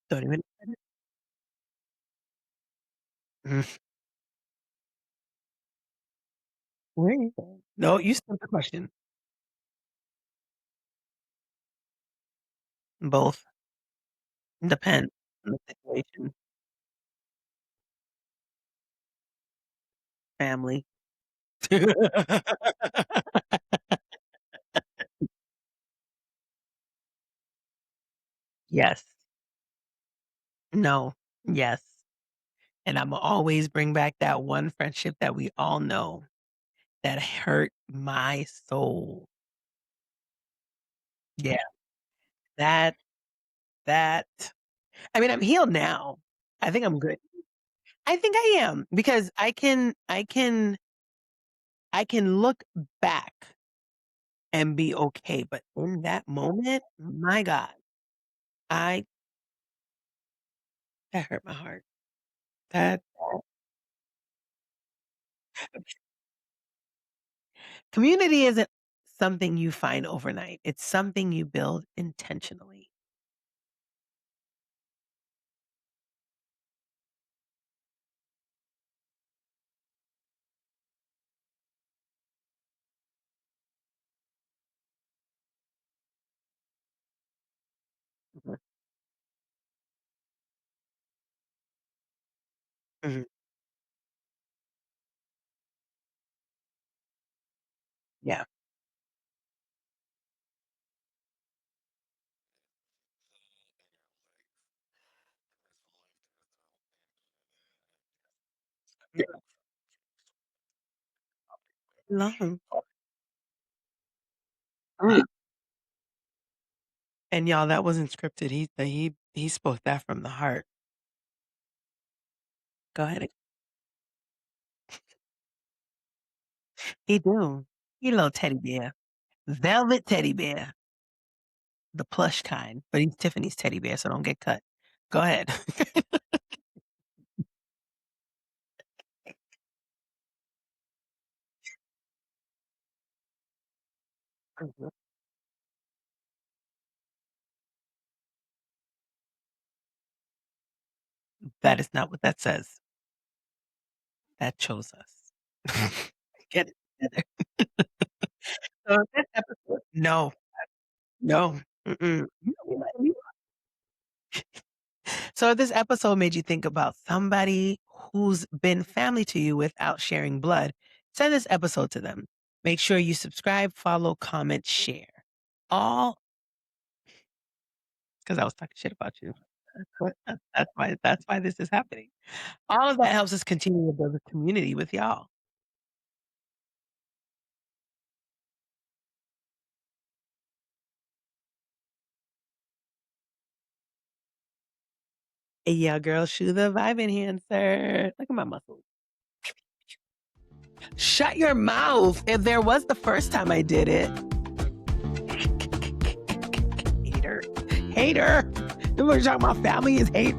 don't even Mm, where you going? No, you still the question. Both. Depends on the situation. Family. Yes. No. Yes. And Imma always bring back that one friendship that we all know that hurt my soul. Yeah, that that I mean, I'm healed now. I think I'm good. I think I am because I can look back and be okay, but in that moment, my God, I that hurt my heart. That community isn't something you find overnight. It's something you build intentionally. Mhm, mhm. Yeah. Yeah. Love. Mm. And y'all, that wasn't scripted. He spoke that from the heart. Go ahead. He do. He a little teddy bear. Velvet teddy bear, the plush kind, but he's Tiffany's teddy bear, so don't get cut. Go ahead. Mhm. That is not what that says. That chose us. Get it together. So this episode no, no, mm-mm. You don't be letting me So if this episode made you think about somebody who's been family to you without sharing blood, send this episode to them. Make sure you subscribe, follow, comment, share. All because I was talking shit about you. That's why this is happening. All of that helps us continue to build a community with y'all. Yeah, girl, Shoe the vibe enhancer. Look at my muscles. Shut your mouth. If there was the first time I did it. Hater. Hater. You were talking about family is hate.